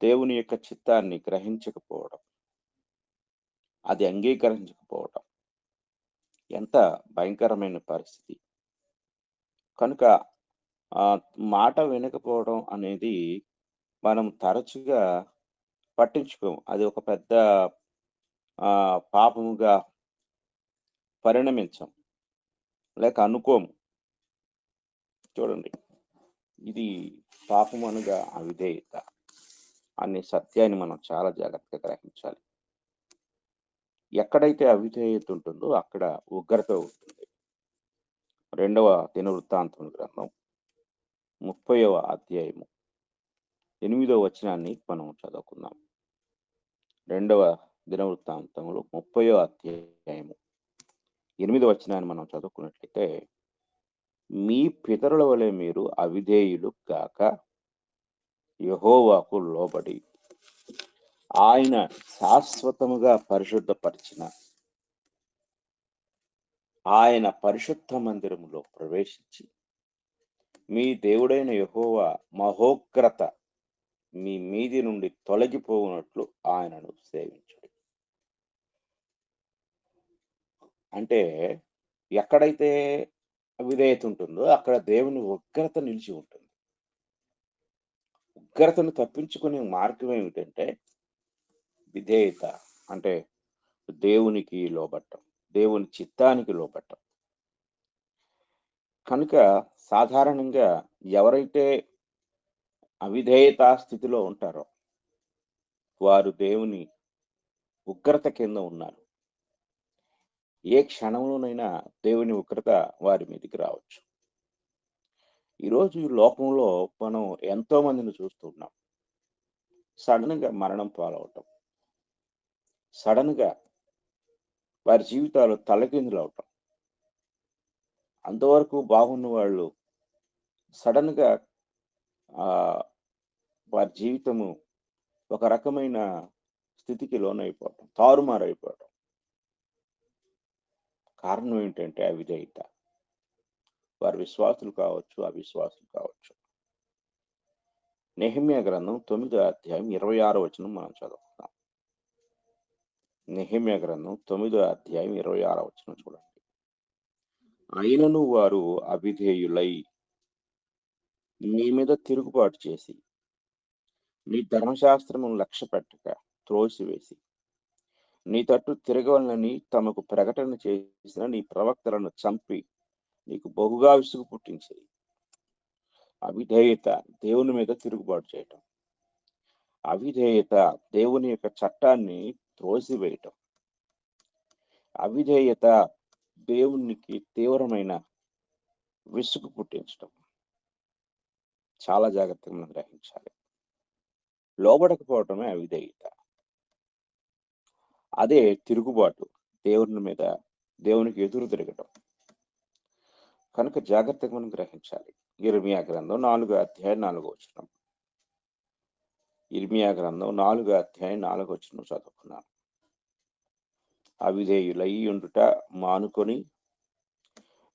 Speaker 7: దేవుని యొక్క చిత్తాన్ని గ్రహించకపోవడం, అది అంగీకరించకపోవడం ఎంత భయంకరమైన పరిస్థితి. కనుక మాట వినకపోవడం అనేది మనం తరచుగా పట్టించుకోము. అది ఒక పెద్ద పాపముగా పరిణమించం లేక అనుకోము. చూడండి, ఇది పాపం అనగా అవిధేయత అనే సత్యాన్ని మనం చాలా జాగ్రత్తగా గ్రహించాలి. ఎక్కడైతే అవిధేయత ఉంటుందో అక్కడ ఉగ్రత ఉంటుంది. 2వ దినవృత్తాంతముల గ్రంథం 30వ అధ్యాయము 8వ వచనాన్ని మనం చదువుకుందాం. 2వ దినవృత్తాంతములు 30వ అధ్యాయము 8వ వచనాన్ని మనం చదువుకున్నట్లయితే, మీ పితరుల వలె మీరు అవిధేయులు కాక యెహోవాకు లోబడి ఆయన శాశ్వతముగా పరిశుద్ధపరిచిన ఆయన పరిశుద్ధ మందిరములో ప్రవేశించి మీ దేవుడైన యెహోవా మహోగ్రత మీ మీది నుండి తొలగిపోవునట్లు ఆయనను సేవించుడి. అంటే ఎక్కడైతే అవిధేయత ఉంటుందో అక్కడ దేవుని ఉగ్రత నిలిచి ఉంటుంది. ఉగ్రతను తప్పించుకునే మార్గం ఏమిటంటే విధేయత, అంటే దేవునికి లోబట్టం, దేవుని చిత్తానికి లోబట్టం. కనుక సాధారణంగా ఎవరైతే అవిధేయతా స్థితిలో ఉంటారో వారు దేవుని ఉగ్రత కింద ఉన్నారు. ఏ క్షణంలోనైనా దేవుని ఉగ్రత వారి మీదకి రావచ్చు. ఈరోజు ఈ లోకంలో మనం ఎంతో మందిని చూస్తున్నాం. సడన్ గా మరణం పాలవటం, సడన్ గా వారి జీవితాలు తలకిందులు అవటం, అంతవరకు బాగున్న వాళ్ళు సడన్ గా వారి జీవితము ఒక రకమైన స్థితికి లోనైపోవటం, తారుమారైపోవటం. కారణం ఏంటంటే అవిధేయత. వారు విశ్వాసులు కావచ్చు, అవిశ్వాసులు కావచ్చు. నెహెమ్యా గ్రంథం 9వ అధ్యాయం 26వ వచనం మనం చదువుకుందాం. నెహెమ్యా గ్రంథం 9వ అధ్యాయం 26వ వచనం చూడండి. అయినను వారు అవిధేయులై నీ మీద తిరుగుబాటు చేసి నీ ధర్మశాస్త్రమును లక్ష్య పెట్టక త్రోసివేసి నీ తట్టు తిరగవలనని తమకు ప్రకటన చేసిన నీ ప్రవక్తలను చంపి నీకు బహుగా విసుగు పుట్టించేది. అవిధేయత దేవుని మీద తిరుగుబాటు చేయటం, అవిధేయత దేవుని యొక్క చట్టాన్ని త్రోసివేయటం, అవిధేయత దేవునికి తీవ్రమైన విసుగు పుట్టించటం. చాలా జాగ్రత్తగా మనం గ్రహించాలి. లోబడకపోవటమే అవిధేయత, అదే తిరుగుబాటు, దేవుని మీద దేవునికి ఎదురు తిరగటం. కనుక జాగ్రత్తగా మనం గ్రహించాలి. ఇర్మియా గ్రంథం 4వ అధ్యాయం 4వ వచనం. ఇర్మియా గ్రంథం 4వ అధ్యాయం 4వ వచనం చదువుకున్నాను. అవిధేయులై ఉండుట మానుకొని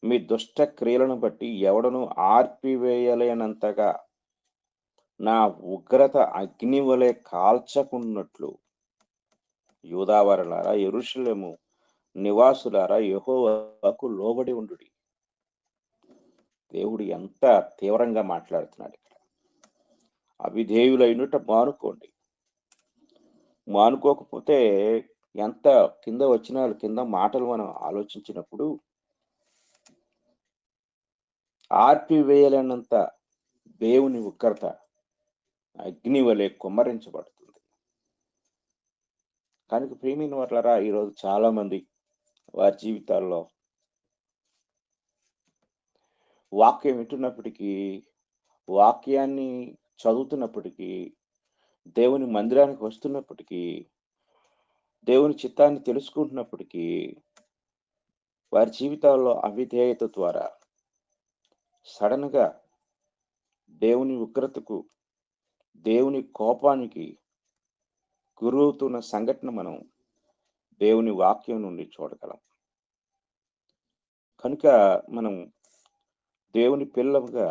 Speaker 7: మీ దుష్ట క్రియలను బట్టి ఎవడను ఆర్పివేయలేనంతగా నా ఉగ్రత అగ్ని వలె కాల్చకున్నట్లు యూదావారులారా, యెరూషలేము నివాసులారా, యెహోవాకు లోబడి ఉండుడి. దేవుడు ఎంత తీవ్రంగా మాట్లాడుతున్నాడు ఇక్కడ. అవిధేయులైనట మానుకోండి. మానుకోకపోతే ఎంత కింద కింద మాటలు మనం ఆలోచించినప్పుడు ఆర్పివేయలేనంత దేవుని ఉగ్రత అగ్ని వలె కుమ్మరించబడుతుంది. కనుక ప్రియమైన వారులారా, ఈరోజు చాలా మంది వారి జీవితాల్లో వాక్యం వింటున్నప్పటికీ, వాక్యాన్ని చదువుతున్నప్పటికీ, దేవుని మందిరానికి వస్తున్నప్పటికీ, దేవుని చిత్తాన్ని తెలుసుకుంటున్నప్పటికీ, వారి జీవితాల్లో అవిధేయత ద్వారా సడన్ గా దేవుని ఉగ్రతకు, దేవుని కోపానికి గురవుతున్న సంఘటన మనం దేవుని వాక్యం నుండి చూడగలం. కనుక మనం దేవుని పిల్లలుగా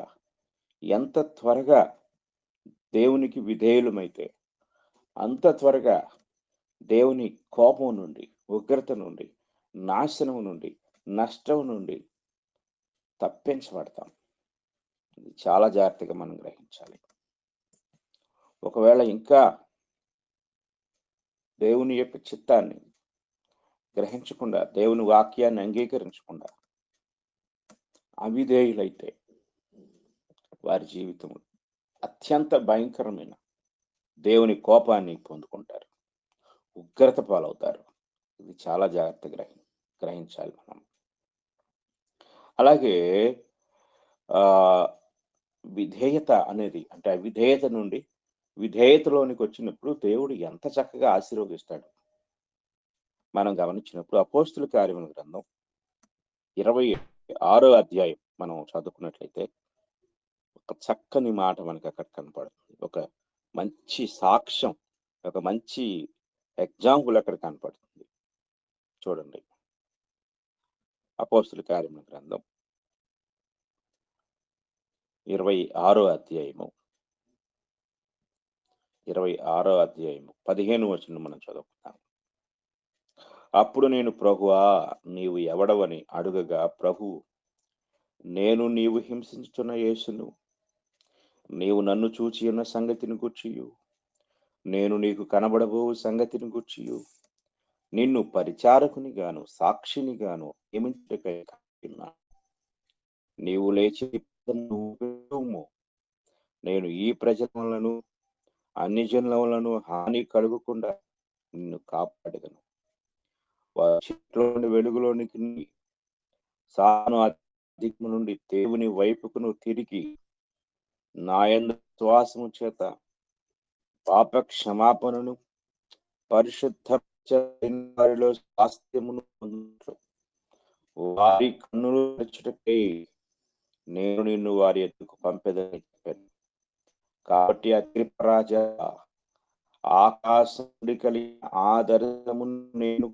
Speaker 7: ఎంత త్వరగా దేవునికి విధేయులమైతే అంత త్వరగా దేవుని కోపం నుండి, ఉగ్రత నుండి, నాశనం నుండి, నష్టం నుండి తప్పించబడతాం. ఇది చాలా జాగ్రత్తగా మనం గ్రహించాలి. ఒకవేళ ఇంకా దేవుని యొక్క చిత్తాన్ని గ్రహించకుండా, దేవుని వాక్యాన్ని అంగీకరించకుండా అవిధేయులైతే వారి జీవితం అత్యంత భయంకరమైన దేవుని కోపాన్ని పొందుకుంటారు, ఉగ్రత పాలవుతారు. ఇది చాలా జాగ్రత్తగా గ్రహించాలి మనం. అలాగే విధేయత అనేది, అంటే అవిధేయత నుండి విధేయతలోనికి వచ్చినప్పుడు దేవుడు ఎంత చక్కగా ఆశీర్వదిస్తాడు మనం గమనించినప్పుడు అపోస్తుల కార్యముల గ్రంథం 26వ అధ్యాయం మనం చదువుకున్నట్లయితే ఒక చక్కని మాట మనకి అక్కడ కనపడుతుంది. ఒక మంచి సాక్ష్యం, ఒక మంచి ఎగ్జాంపుల్ అక్కడ కనపడుతుంది. చూడండి, అపోస్తుల కార్యముల గ్రంథం 26వ అధ్యాయము 15వ వచనం మనం చదువుకుందాం. అప్పుడు నేను, ప్రభువా నీవు ఎవడవని అడుగగా, ప్రభువు నేను నీవు హింసించుతున్న యేసును, నీవు నన్ను చూచి ఉన్న సంగతిని గూర్చియు, నేను నీకు కనబడబో సంగతిని గూర్చియు, నిన్ను పరిచారకుని గాను సాక్షిని గాను నియమించటకై ఉన్నాను. నీవు లేచి నేను ఈ ప్రజలను అన్ని జనులను హాని కలుగకుండా నిన్ను కాపాడగను. వారి చీకటిలోని వెలుగులోనికి సాను అధికము నుండి దేవుని వైపుకును తిరిగి నాయందు విశ్వాసము చేత పాప క్షమాపణను పరిశుద్ధ వారిలో స్వాస్థ్యమును పొందుతారు. వారి కన్నులు తెరచుటకై నేను నిన్ను వారి ఎద్దుకు పంపెదని చెప్పాను. కాబట్టి అగ్రిపరాజా, ఆకాశం నుండి కలిగిన ఆ దర్శనమును నేను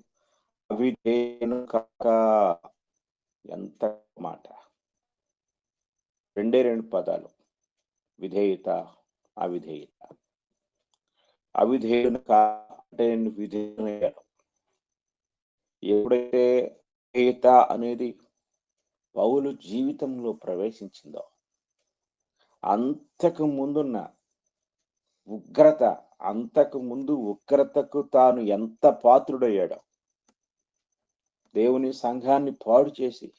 Speaker 7: అవిధేయను కాక. ఎంత మాట! 2 పదాలు, విధేయత, అవిధేయత. అవిధేయుని అంటే నేను విధేయుడయ్యాను. ఎప్పుడైతే విధేయత అనేది పౌలు జీవితంలో ప్రవేశించిందో, అంతకు ముందున్న ఉగ్రత, అంతకు ముందు ఉగ్రతకు తాను ఎంత పాత్రుడయ్యాడో, దేవుని సంఘాన్ని పాడు చేసి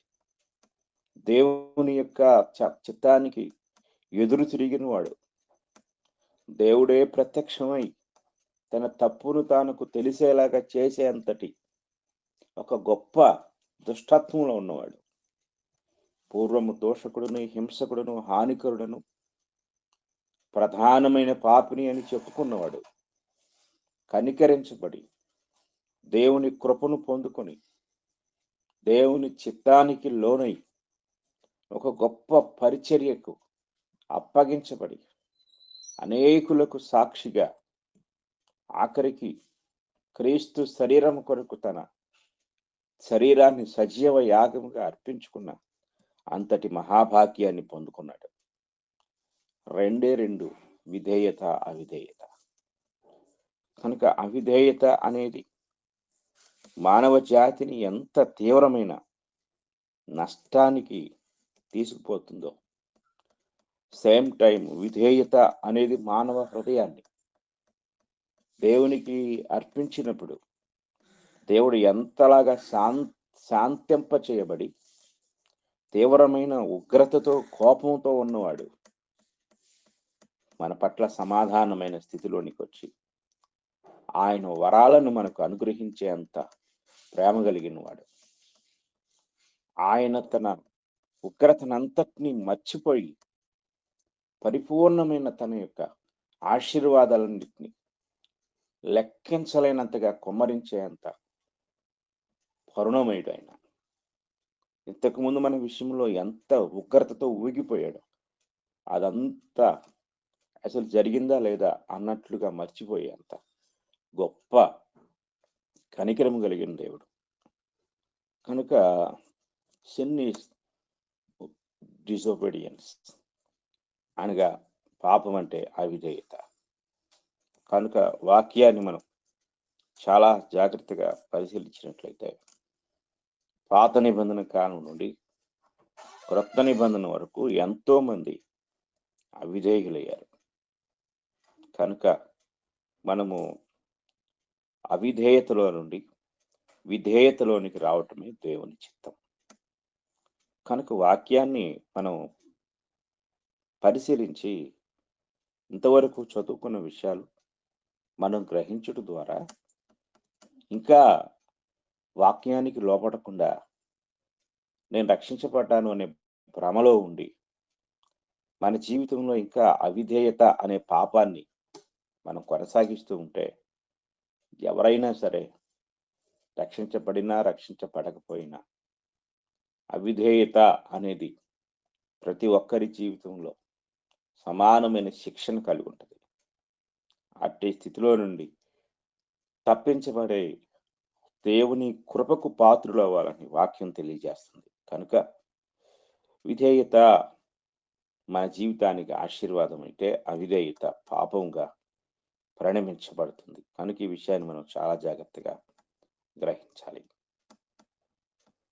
Speaker 7: దేవుని యొక్క చిత్తానికి ఎదురు తిరిగిన వాడు, దేవుడే ప్రత్యక్షమై తన తప్పును తానుకు తెలిసేలాగా చేసేంతటి ఒక గొప్ప దుష్టత్వంలో ఉన్నవాడు. పూర్వము దోషకుడును, హింసకుడును, హానికరుడను, ప్రధానమైన పాపిని అని చెప్పుకున్నవాడు కనికరించబడి దేవుని కృపను పొందుకొని దేవుని చిత్తానికి లోనై ఒక గొప్ప పరిచర్యకు అప్పగించబడి అనేకులకు సాక్షిగా ఆఖరికి క్రీస్తు శరీరం కొరకు తన శరీరాన్ని సజీవ యాగముగా అర్పించుకున్న అంతటి మహాభాగ్యాన్ని పొందుకున్నాడు. 2 విధేయత, అవిధేయత. కనుక అవిధేయత అనేది మానవ జాతిని ఎంత తీవ్రమైన నష్టానికి తీసుకుపోతుందో, సేమ్ టైం విధేయత అనేది మానవ హృదయాన్ని దేవునికి అర్పించినప్పుడు దేవుడు ఎంతలాగా శాంతింప చేయబడి తీవ్రమైన ఉగ్రతతో, కోపంతో ఉన్నవాడు మన పట్ల సమాధానమైన స్థితిలోనికి వచ్చి ఆయన వరాలను మనకు అనుగ్రహించేంత ప్రేమ కలిగిన వాడు. ఆయన తన ఉగ్రతనంతటినీ మర్చిపోయి పరిపూర్ణమైన తన యొక్క ఆశీర్వాదాలన్నింటినీ లెక్కించలేనంతగా కుమ్మరించేంత కరుణమయుడు ఆయన. ఇంతకుముందు మన విషయంలో ఎంత ఉగ్రతతో ఊగిపోయాడు, అదంతా అసలు జరిగిందా లేదా అన్నట్లుగా మర్చిపోయేంత గొప్ప కనికరం కలిగిన దేవుడు. కనుక సిన్ ఈజ్ డిసోబీడియన్స్ అనగా పాపం అంటే అవిధేయత. కనుక వాక్యాన్ని మనం చాలా జాగ్రత్తగా పరిశీలించినట్లయితే పాత నిబంధన కాలం నుండి క్రొత్త నిబంధన వరకు ఎంతో మంది అవిధేయులయ్యారు. కనుక మనము అవిధేయతలో నుండి విధేయతలోనికి రావటమే దేవుని చిత్తం. కనుక వాక్యాన్ని మనం పరిశీలించి ఇంతవరకు చదువుకున్న విషయాలు మనం గ్రహించడం ద్వారా ఇంకా వాక్యానికి లోపడకుండా నేను రక్షించబడ్డాను అనే భ్రమలో ఉండి మన జీవితంలో ఇంకా అవిధేయత అనే పాపాన్ని మనం కొనసాగిస్తూ ఉంటే ఎవరైనా సరే రక్షించబడినా రక్షించబడకపోయినా అవిధేయత అనేది ప్రతి ఒక్కరి జీవితంలో సమానమైన శిక్షను కలిగి ఉంటుంది. అట్టి స్థితిలో నుండి తప్పించబడే దేవుని కృపకు పాత్రులు అవ్వాలని వాక్యం తెలియజేస్తుంది. కనుక విధేయత మన జీవితానికి ఆశీర్వాదం అయితే అవిధేయత పాపంగా పరిణమించబడుతుంది. కనుక ఈ విషయాన్ని మనం చాలా జాగ్రత్తగా గ్రహించాలి.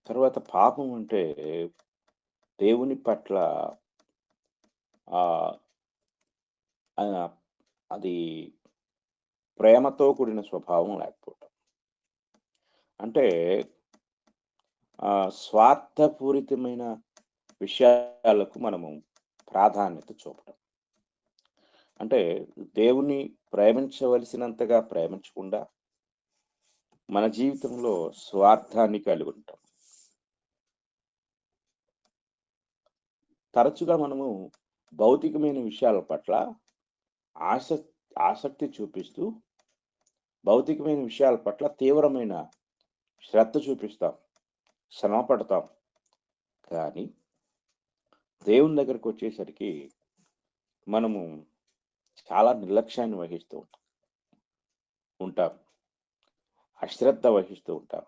Speaker 7: తర్వాత పాపం అంటే దేవుని పట్ల అది ప్రేమతో కూడిన స్వభావం లేకపోవటం, అంటే స్వార్థపూరితమైన విషయాలకు మనము ప్రాధాన్యత చూపడం. అంటే దేవుని ప్రేమించవలసినంతగా ప్రేమించకుండా మన జీవితంలో స్వార్థాన్ని కలిగి ఉంటాం. తరచుగా మనము భౌతికమైన విషయాల పట్ల ఆసక్తి చూపిస్తూ భౌతికమైన విషయాల పట్ల తీవ్రమైన శ్రద్ధ చూపిస్తాం, శ్రమ పడతాం. కానీ దేవుని దగ్గరకు వచ్చేసరికి మనము చాలా నిర్లక్ష్యాన్ని వహిస్తూ ఉంటాం, అశ్రద్ధ వహిస్తూ ఉంటాం,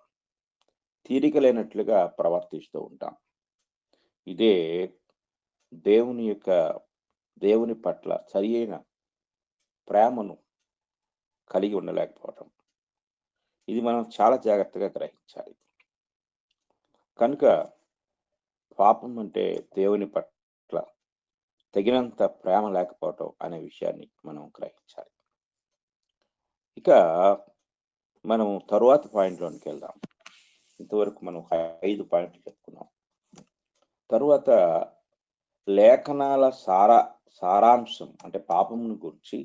Speaker 7: తీరిక లేనట్లుగా ప్రవర్తిస్తూ ఉంటాం. ఇదే దేవుని పట్ల సరి అయిన ప్రేమను కలిగి ఉండలేకపోవటం. ఇది మనం చాలా జాగ్రత్తగా గ్రహించాలి. కనుక పాపం అంటే దేవుని పట్ల తగినంత ప్రేమ లేకపోవటం అనే విషయాన్ని మనం గ్రహించాలి. ఇక మనం తరువాత పాయింట్లోనికి వెళ్దాం. ఇంతవరకు మనం 5 పాయింట్లు చెప్పుకున్నాం. తరువాత లేఖనాల సారాంశం అంటే పాపమును గురించి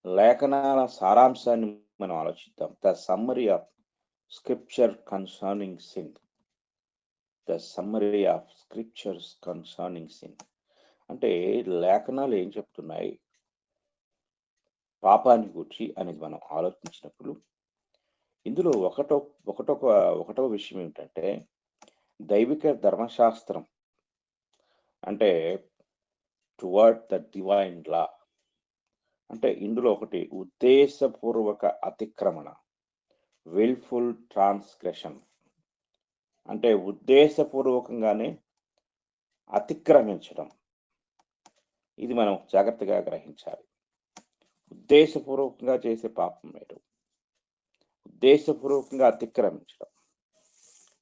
Speaker 7: లేఖనాల సారాంశాన్ని మనం ఆలోచిద్దాం. The summary of scripture concerning sin. The summary of scriptures concerning sin అంటే లేఖనాలు ఏం చెప్తున్నాయి పాపాన్ని గురించి అనేది మనం ఆలోచించినప్పుడు ఇందులో ఒకటో విషయం ఏమిటంటే దైవిక ధర్మశాస్త్రం అంటే టువర్డ్ ద డివైన్ లా. అంటే ఇందులో ఒకటి ఉద్దేశపూర్వక అతిక్రమణ, విల్ఫుల్ ట్రాన్స్గ్రెషన్. అంటే ఉద్దేశపూర్వకంగానే అతిక్రమించడం. ఇది మనం జాగ్రత్తగా గ్రహించాలి. ఉద్దేశపూర్వకంగా చేసే పాపం వేరు, ఉద్దేశపూర్వకంగా అతిక్రమించడం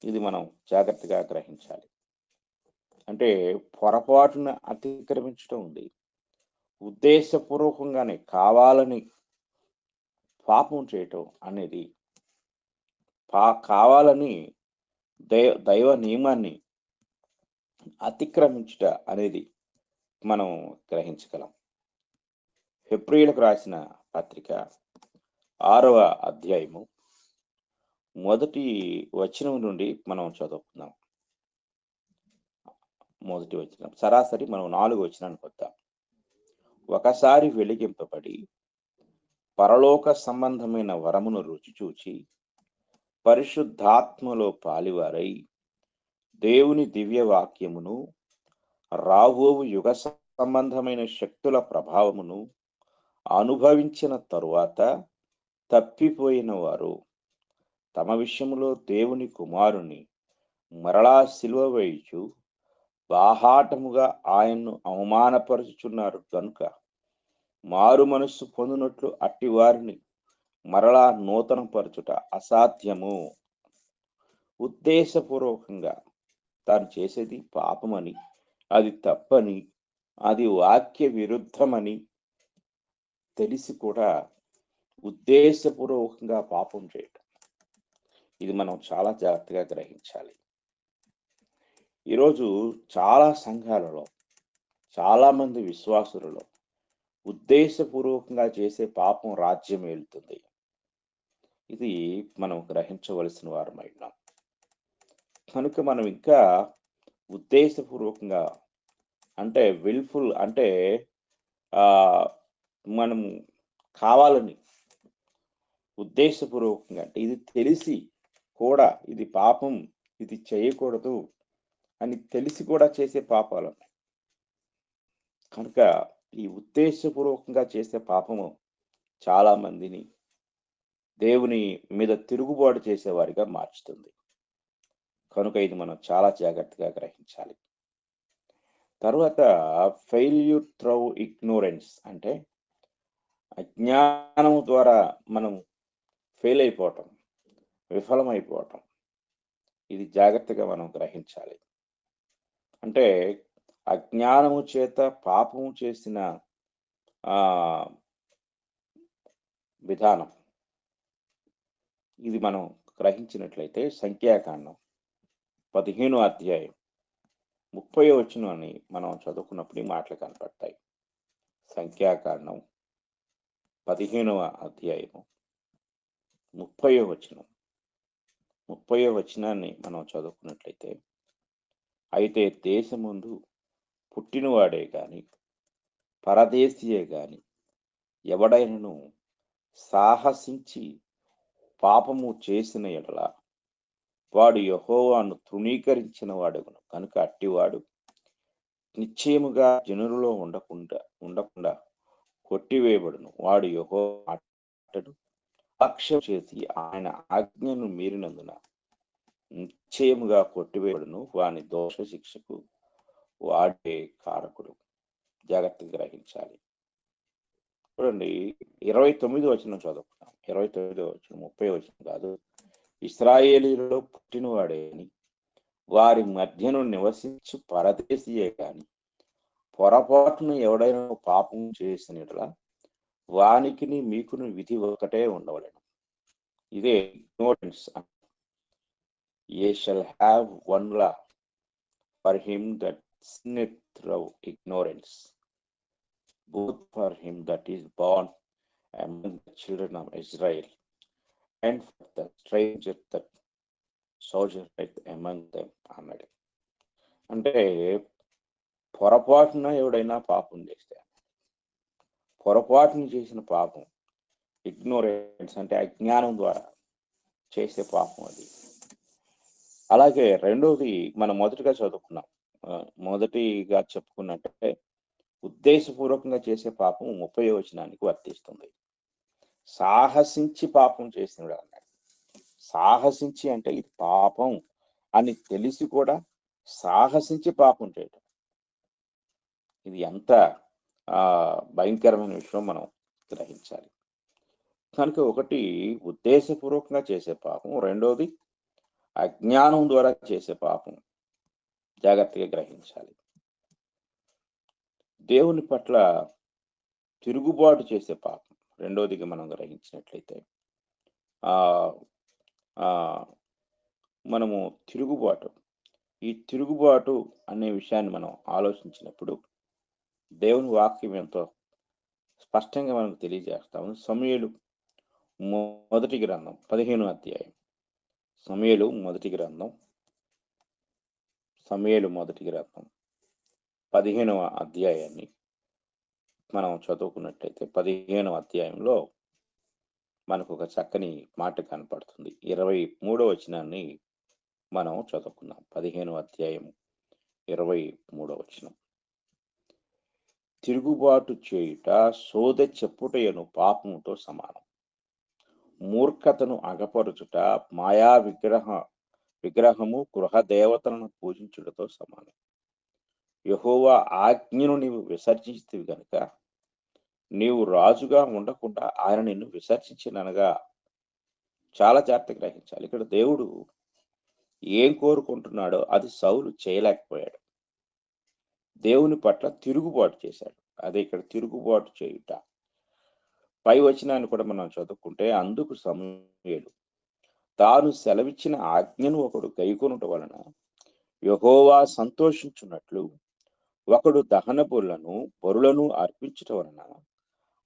Speaker 7: ఇది మనం జాగ్రత్తగా గ్రహించాలి. అంటే పొరపాటున అతిక్రమించడం ఉంది, ఉద్దేశపూర్వకంగానే కావాలని పాపం చేయటం అనేది కావాలని దైవ నియమాన్ని అతిక్రమించుట అనేది మనం గ్రహించగలం. హెబ్రీయులకు రాసిన పత్రిక 6వ అధ్యాయము 1వ వచనం నుండి మనం చదువుకుందాం. 1వ వచనం సరాసరి మనం 4వ వచనానికి వద్దాం. ఒకసారి వెలిగింపబడి పరలోక సంబంధమైన వరమును రుచి చూచి పరిశుద్ధాత్మలో పాలివారై దేవుని దివ్య వాక్యమును రాబోవు యుగ సంబంధమైన శక్తుల ప్రభావమును అనుభవించిన తరువాత తప్పిపోయిన వారు తమ విషయంలో దేవుని కుమారుని మరలా సిలువ వేయుచు బాహాటముగా ఆయన్ను అవమానపరుచుచున్నారు కనుక మారు మనస్సు పొందినట్లు అట్టి వారిని మరలా నూతన పరచుట అసాధ్యము. ఉద్దేశపూర్వకంగా తాను చేసేది పాపమని, అది తప్పని, అది వాక్య విరుద్ధమని తెలిసి కూడా ఉద్దేశపూర్వకంగా పాపం చేయటం ఇది మనం చాలా జాగ్రత్తగా గ్రహించాలి. ఈరోజు చాలా సంఘాలలో చాలా మంది విశ్వాసులలో ఉద్దేశపూర్వకంగా చేసే పాపం రాజ్యం ఏలుతుంది. ఇది మనం గ్రహించవలసిన వారమైనాం. కనుక మనం ఇంకా ఉద్దేశపూర్వకంగా అంటే విల్ఫుల్ అంటే మనము కావాలని ఉద్దేశపూర్వకంగా అంటే ఇది తెలిసి కూడా ఇది పాపం, ఇది చేయకూడదు అని తెలిసి కూడా చేసే పాపాలు ఉన్నాయి. కనుక ఈ ఉద్దేశపూర్వకంగా చేసే పాపము చాలా మందిని దేవుని మీద తిరుగుబాటు చేసేవారిగా మార్చుతుంది. కనుక ఇది మనం చాలా జాగ్రత్తగా గ్రహించాలి. తర్వాత ఫెయిల్యూర్ త్రూ ఇగ్నోరెన్స్ అంటే అజ్ఞానం ద్వారా మనం ఫెయిల్ అయిపోవటం, విఫలమైపోవటం ఇది జాగ్రత్తగా మనం గ్రహించాలి. అంటే అజ్ఞానము చేత పాపము చేసిన విధానం ఇది మనం గ్రహించినట్లయితే సంఖ్యాకాండం 15వ అధ్యాయం 30వ వచనాన్ని మనం చదువుకున్నప్పుడు ఈ మాటలు కనపడతాయి. సంఖ్యాకాండం 15వ అధ్యాయము 30వ వచనం. 30వ వచనాన్ని మనం చదువుకున్నట్లయితే, అయితే దేశముందు పుట్టినవాడే గాని పరదేశీయే గాని ఎవడైనను సాహసించి పాపము చేసిన ఎడల వాడు యెహోవాను తృణీకరించిన వాడును కనుక అట్టివాడు నిశ్చయముగా జనులలో ఉండకుండా కొట్టివేయబడును. వాడు యెహోవా మాటను లక్ష్యం చేసి ఆయన ఆజ్ఞను మీరినందున నిశ్చయముగా కొట్టివేయబడును. వాని దోష శిక్షకు వాడే కారకుడు. జాగ్రత్తగా గ్రహించాలి. చూడండి, 29వ వచనం చదువుకున్నాం. 29వ వచనం, 30వ వచనం కాదు. ఇశ్రాయేలీయులలో పుట్టినవాడే అని వారి మధ్యను నివసించు పరదేశీయే కాని పొరపాటును ఎవడైనా పాపం చేసినట్లా వానికిని మీకును విధి ఒకటే ఉండవలెను. ఇదే ignorance. Ye shall have one law for him that sinneth through ignorance, both for him that is born among the children of Israel, and for the stranger that sojourneth among them అన్నాడు. అంటే పొరపాటున ఎవడైనా పాపం చేస్తే, పొరపాటును చేసిన పాపం, ignorance అంటే అజ్ఞానం ద్వారా చేసే పాపం అది. అలాగే రెండోది మనం మొదటిగా చదువుకున్నాం, మొదటిగా చెప్పుకున్నట్టే ఉద్దేశపూర్వకంగా చేసే పాపం 30వ వచనానికి వర్తిస్తుంది. సాహసించి పాపం చేసినాడు అన్నాడు. సాహసించి అంటే ఇది పాపం అని తెలిసి కూడా సాహసించి పాపం చేయటం, ఇది ఎంత భయంకరమైన విషయం మనం గ్రహించాలి. కనుక ఒకటి ఉద్దేశపూర్వకంగా చేసే పాపం, రెండోది అజ్ఞానం ద్వారా చేసే పాపం. జాగ్రత్తగా గ్రహించాలి. దేవుని పట్ల తిరుగుబాటు చేసే పాపం రెండోదిగా మనం గ్రహించినట్లయితే, మనము తిరుగుబాటు, ఈ తిరుగుబాటు అనే విషయాన్ని మనం ఆలోచించినప్పుడు దేవుని వాక్యం ఎంతో స్పష్టంగా మనకు తెలియజేస్తాము. సమూయేలు మొదటి గ్రంథం 15వ అధ్యాయం, సమూయేలు మొదటి గ్రంథం 15వ అధ్యాయాన్ని మనం చదువుకున్నట్లయితే 15వ అధ్యాయంలో మనకు ఒక చక్కని మాట కనపడుతుంది. 23వ వచనాన్ని మనం చదువుకున్నాం. 15వ అధ్యాయం 23వ వచనం. తిరుగుబాటు చేయుట సోదె చెప్పుటయను పాపముతో సమానం, మూర్ఖతను అగపరుచుట మాయా విగ్రహము గృహ దేవతలను పూజించుటతో సమానం. యెహోవా ఆజ్ఞను నీవు విసర్జించితివి గనుక నీవు రాజుగా ఉండకుండా ఆయన నిన్ను విసర్జించిననగా. చాలా జాగ్రత్తగా గ్రహించాలి. ఇక్కడ దేవుడు ఏం కోరుకుంటున్నాడో అది సౌలు చేయలేకపోయాడు. దేవుని పట్ల తిరుగుబాటు చేశాడు. అదే ఇక్కడ తిరుగుబాటు చేయుట. పై వచనాన్ని కూడా మనం చదువుకుంటే, అందుకు సమూయేలు తాను సెలవిచ్చిన ఆజ్ఞను ఒకడు గైకొనుట వలన యెహోవా సంతోషించున్నట్లు ఒకడు దహన బలులను అర్పించుట వలన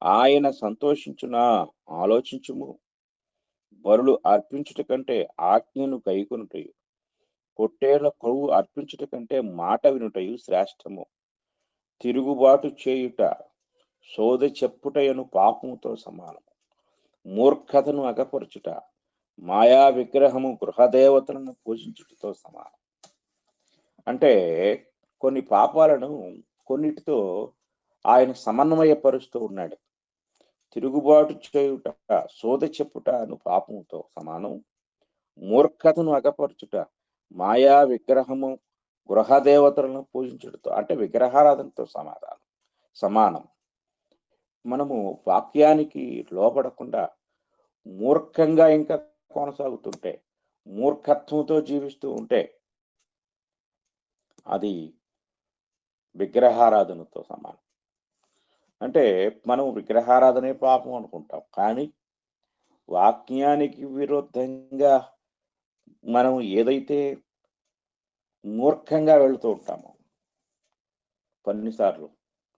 Speaker 7: ఆయన సంతోషించునా. ఆలోచించుము. బలులు అర్పించుట కంటే ఆజ్ఞను గైకొనుటయు, పొట్టేళ్ల కొవ్వు అర్పించుట కంటే మాట వినుటయు శ్రేష్టము. తిరుగుబాటు చేయుట సోదె చెప్పుటయను పాపముతో సమానము, మూర్ఖతను అగపరచుట మాయా విగ్రహము గృహదేవతలను పూజించుటతో సమానం. అంటే కొన్ని పాపాలను కొన్నిటితో ఆయన సమన్వయపరుస్తూ ఉన్నాడు. తిరుగుబాటు చేయుట సోదె చెప్పుటను పాపముతో సమానం, మూర్ఖతను అగపరచుట మాయా విగ్రహము గృహదేవతలను పూజించుటతో, అంటే విగ్రహారాధనతో సమానం. మనము వాక్యానికి లోపడకుండా మూర్ఖంగా ఇంకా కొనసాగుతుంటే, మూర్ఖత్వంతో జీవిస్తూ ఉంటే అది విగ్రహారాధనతో సమానం. అంటే మనం విగ్రహారాధనే పాపం అనుకుంటాం, కానీ వాక్యానికి విరుద్ధంగా మనం ఏదైతే మూర్ఖంగా వెళుతూ ఉంటామో, కొన్నిసార్లు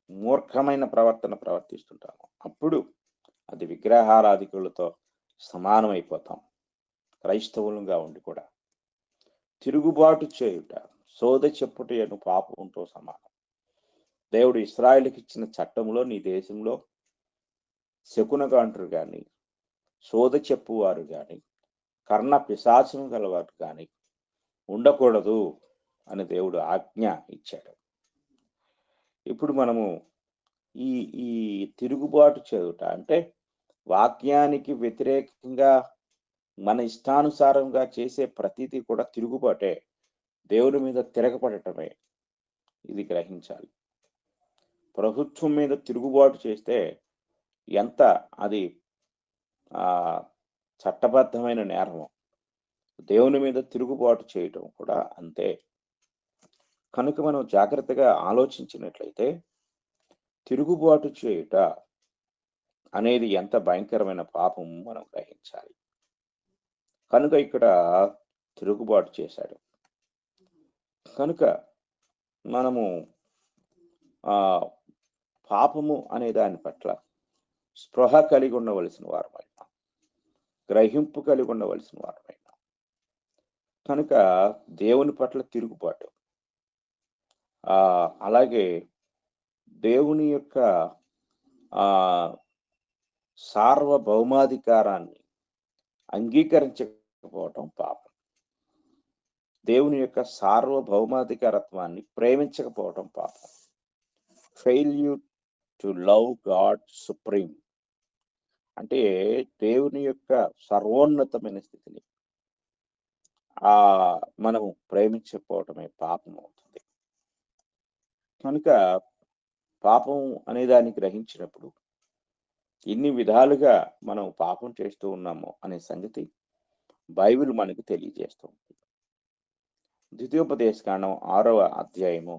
Speaker 7: మూర్ఖమైన ప్రవర్తిస్తుంటాము, అప్పుడు అది విగ్రహారాధికులతో సమానమైపోతాం. క్రైస్తవులుగా ఉండి కూడా తిరుగుబాటు చేయుట, సోద చెప్పుట అను పాపంతో సమానం. దేవుడు ఇశ్రాయేలుకి ఇచ్చిన చట్టంలో నీ దేశంలో శకునగాండ్రు గాని, సోద చెప్పువారు గాని, కర్ణ పిశాచం గలవారు గాని ఉండకూడదు అని దేవుడు ఆజ్ఞ ఇచ్చాడు. ఇప్పుడు మనము ఈ ఈ తిరుగుబాటు చేయుట అంటే వాక్యానికి వ్యతిరేకంగా మన ఇష్టానుసారంగా చేసే ప్రతిదీ కూడా తిరుగుబాటే, దేవుని మీద తిరగబడటమే. ఇది గ్రహించాలి. ప్రభుత్వం మీద తిరుగుబాటు చేస్తే ఎంత అది చట్టబద్ధమైన నేరము, దేవుని మీద తిరుగుబాటు చేయటం కూడా అంతే. కనుక మనం జాగ్రత్తగా ఆలోచించినట్లయితే తిరుగుబాటు చేయుట అనేది ఎంత భయంకరమైన పాపం మనం గ్రహించాలి. కనుక ఇక్కడ తిరుగుబాటు చేశాడు. కనుక మనము పాపము అనే దాని పట్ల స్పృహ కలిగి ఉండవలసిన వారమైనా, గ్రహింపు కలిగి ఉండవలసిన వారమైనా. కనుక దేవుని పట్ల తిరుగుబాటు, అలాగే దేవుని యొక్క సార్వభౌమాధికారాన్ని అంగీకరించకపోవటం పాపం. దేవుని యొక్క సార్వభౌమాధికారత్వాన్ని ప్రేమించకపోవటం పాపం. Failure to love God supreme అంటే దేవుని యొక్క సర్వోన్నతమైన స్థితిని మనము ప్రేమించకపోవటమే పాపం అవుతుంది. కనుక పాపం అనే దాన్ని గ్రహించినప్పుడు ఇన్ని విధాలుగా మనం పాపం చేస్తూ ఉన్నాము అనే సంగతి బైబిల్ మనకు తెలియజేస్తుంది. ద్వితీయోపదేశకాండం 6వ అధ్యాయము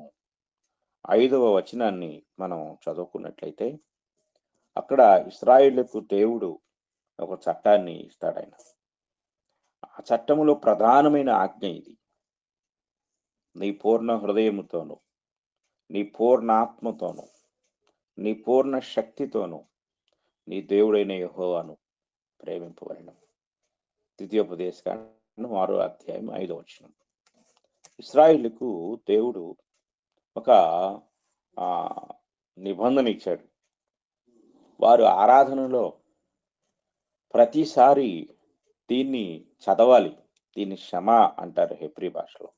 Speaker 7: 5వ వచనాన్ని మనం చదువుకున్నట్లయితే అక్కడ ఇశ్రాయేలుకు దేవుడు ఒక చట్టాన్ని ఇస్తాడు. ఆయన ఆ చట్టములో ప్రధానమైన ఆజ్ఞ ఇది: నీ పూర్ణ హృదయముతోను, నీ పూర్ణ ఆత్మతోను, నీ పూర్ణ శక్తితోను నీ దేవుడైన యెహోవాను ప్రేమింపవలెను. ద్వితీయోపదేశకాండం 6వ అధ్యాయం 5వ వచనం. ఇశ్రాయేలుకు దేవుడు ఒక నిబంధన ఇచ్చాడు. వారు ఆరాధనలో ప్రతిసారి దీన్ని చదవాలి. దీన్ని క్షమా అంటారు హెబ్రీ భాషలో.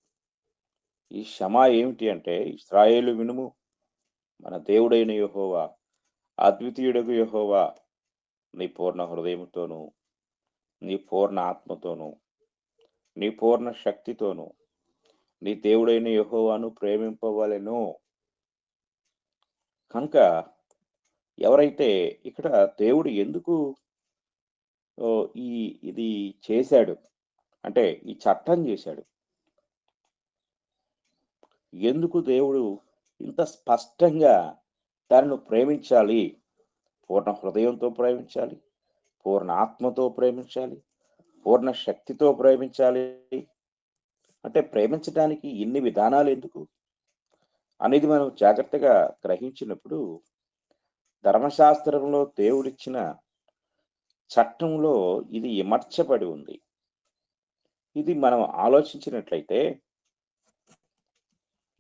Speaker 7: ఈ క్షమా ఏమిటి అంటే, ఇశ్రాయేలు వినుము, మన దేవుడైన యెహోవా అద్వితీయుడగు యెహోవా నీ పూర్ణ హృదయముతోను, నీ పూర్ణ ఆత్మతోను, నీ పూర్ణ శక్తితోను నీ దేవుడైన యెహోవాను ప్రేమింపవలెను. కనుక ఎవరైతే ఇక్కడ దేవుడు ఎందుకు ఇది చేశాడు అంటే, ఈ చట్టం చేశాడు, ఎందుకు దేవుడు ఇంత స్పష్టంగా దానిని ప్రేమించాలి, పూర్ణ హృదయంతో ప్రేమించాలి, పూర్ణ ఆత్మతో ప్రేమించాలి, పూర్ణ శక్తితో ప్రేమించాలి అంటే, ప్రేమించడానికి ఇన్ని విధానాలు ఎందుకు అనేది మనం జాగ్రత్తగా గ్రహించినప్పుడు ధర్మశాస్త్రంలో దేవుడిచ్చిన చట్టంలో ఇది ఇమర్చబడి ఉంది. ఇది మనం ఆలోచించినట్లయితే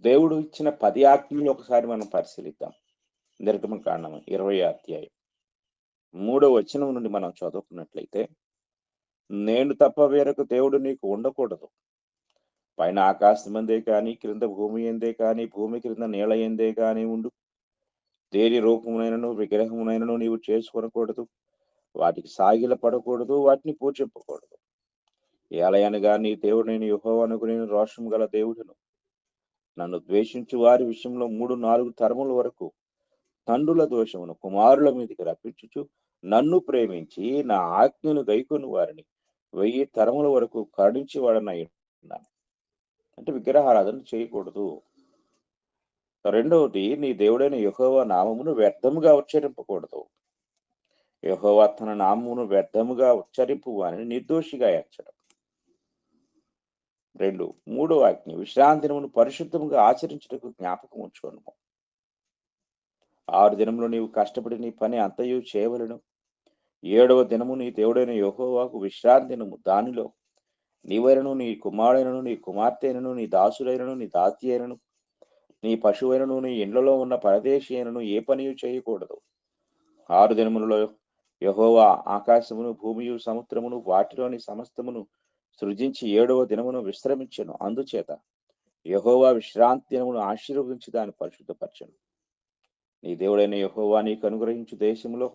Speaker 7: దేవుడు ఇచ్చిన 10 ఆజ్ఞలు ఒకసారి మనం పరిశీలిద్దాం. నిర్గమకాండం 20వ అధ్యాయం 3వ వచనం నుండి మనం చదువుకున్నట్లయితే, నేను తప్ప వేరొక దేవుడు నీకు ఉండకూడదు. పైన ఆకాశం ఎందే కానీ, క్రింద భూమి ఎందే కానీ, భూమి క్రింద నేల ఎందే కానీ ఉండు. దేని రూపమునైనను విగ్రహమునైనను నీవు చేసుకొనకూడదు. వాటికి సాగిల పడకూడదు, వాటిని పూజింపకూడదు. ఏలయనగా నీ దేవుడైన యెహోవానకు నేను రోషము గల దేవుడును. నన్ను ద్వేషించు వారి విషయంలో 3-4 తరముల వరకు తండ్రుల దోషమును కుమారుల మీదకి రప్పించుచు, నన్ను ప్రేమించి నా ఆజ్ఞను గైకొని వారిని 1000 తరముల వరకు కరుణించి వాడనై ఉన్నాను. అంటే విగ్రహారాధన చేయకూడదు. రెండవది, నీ దేవుడైన యెహోవా నామమును వ్యర్థముగా ఉచ్చరింపకూడదు. యెహోవా తన నామమును వ్యర్థముగా ఉచ్చరింపు వారిని నిర్దోషిగా ఎంచడం. 2, 3వ ఆజ్ఞ, విశ్రాంతి దినమును పరిశుద్ధముగా ఆచరించుటకు జ్ఞాపకం ఉంచుకొనుము. 6 దినములు నీవు కష్టపడి నీ పని అంతయు చేయవలెను. 7వ దినము నీ దేవుడైన యెహోవాకు విశ్రాంతి దినము. దానిలో నీవైనను, నీ కుమారుడైనను, నీ కుమార్తెనను, నీ దాసుడైనను, నీ దాసి అయినను, నీ పశువైనను, నీ ఇండ్లలో ఉన్న పరదేశి అయినను ఏ పనియు చేయకూడదు. 6 దినములలో యెహోవా ఆకాశమును, భూమియు, సముద్రమును, వాటిలోని సమస్తమును సృజించి 7వ దినమును విశ్రమించెను. అందుచేత యెహోవా విశ్రాంతి దినమును ఆశీర్వదించి దాన్ని పరిశుద్ధపరచెను. నీ దేవుడైన యెహోవా నీకు అనుగ్రహించు దేశంలో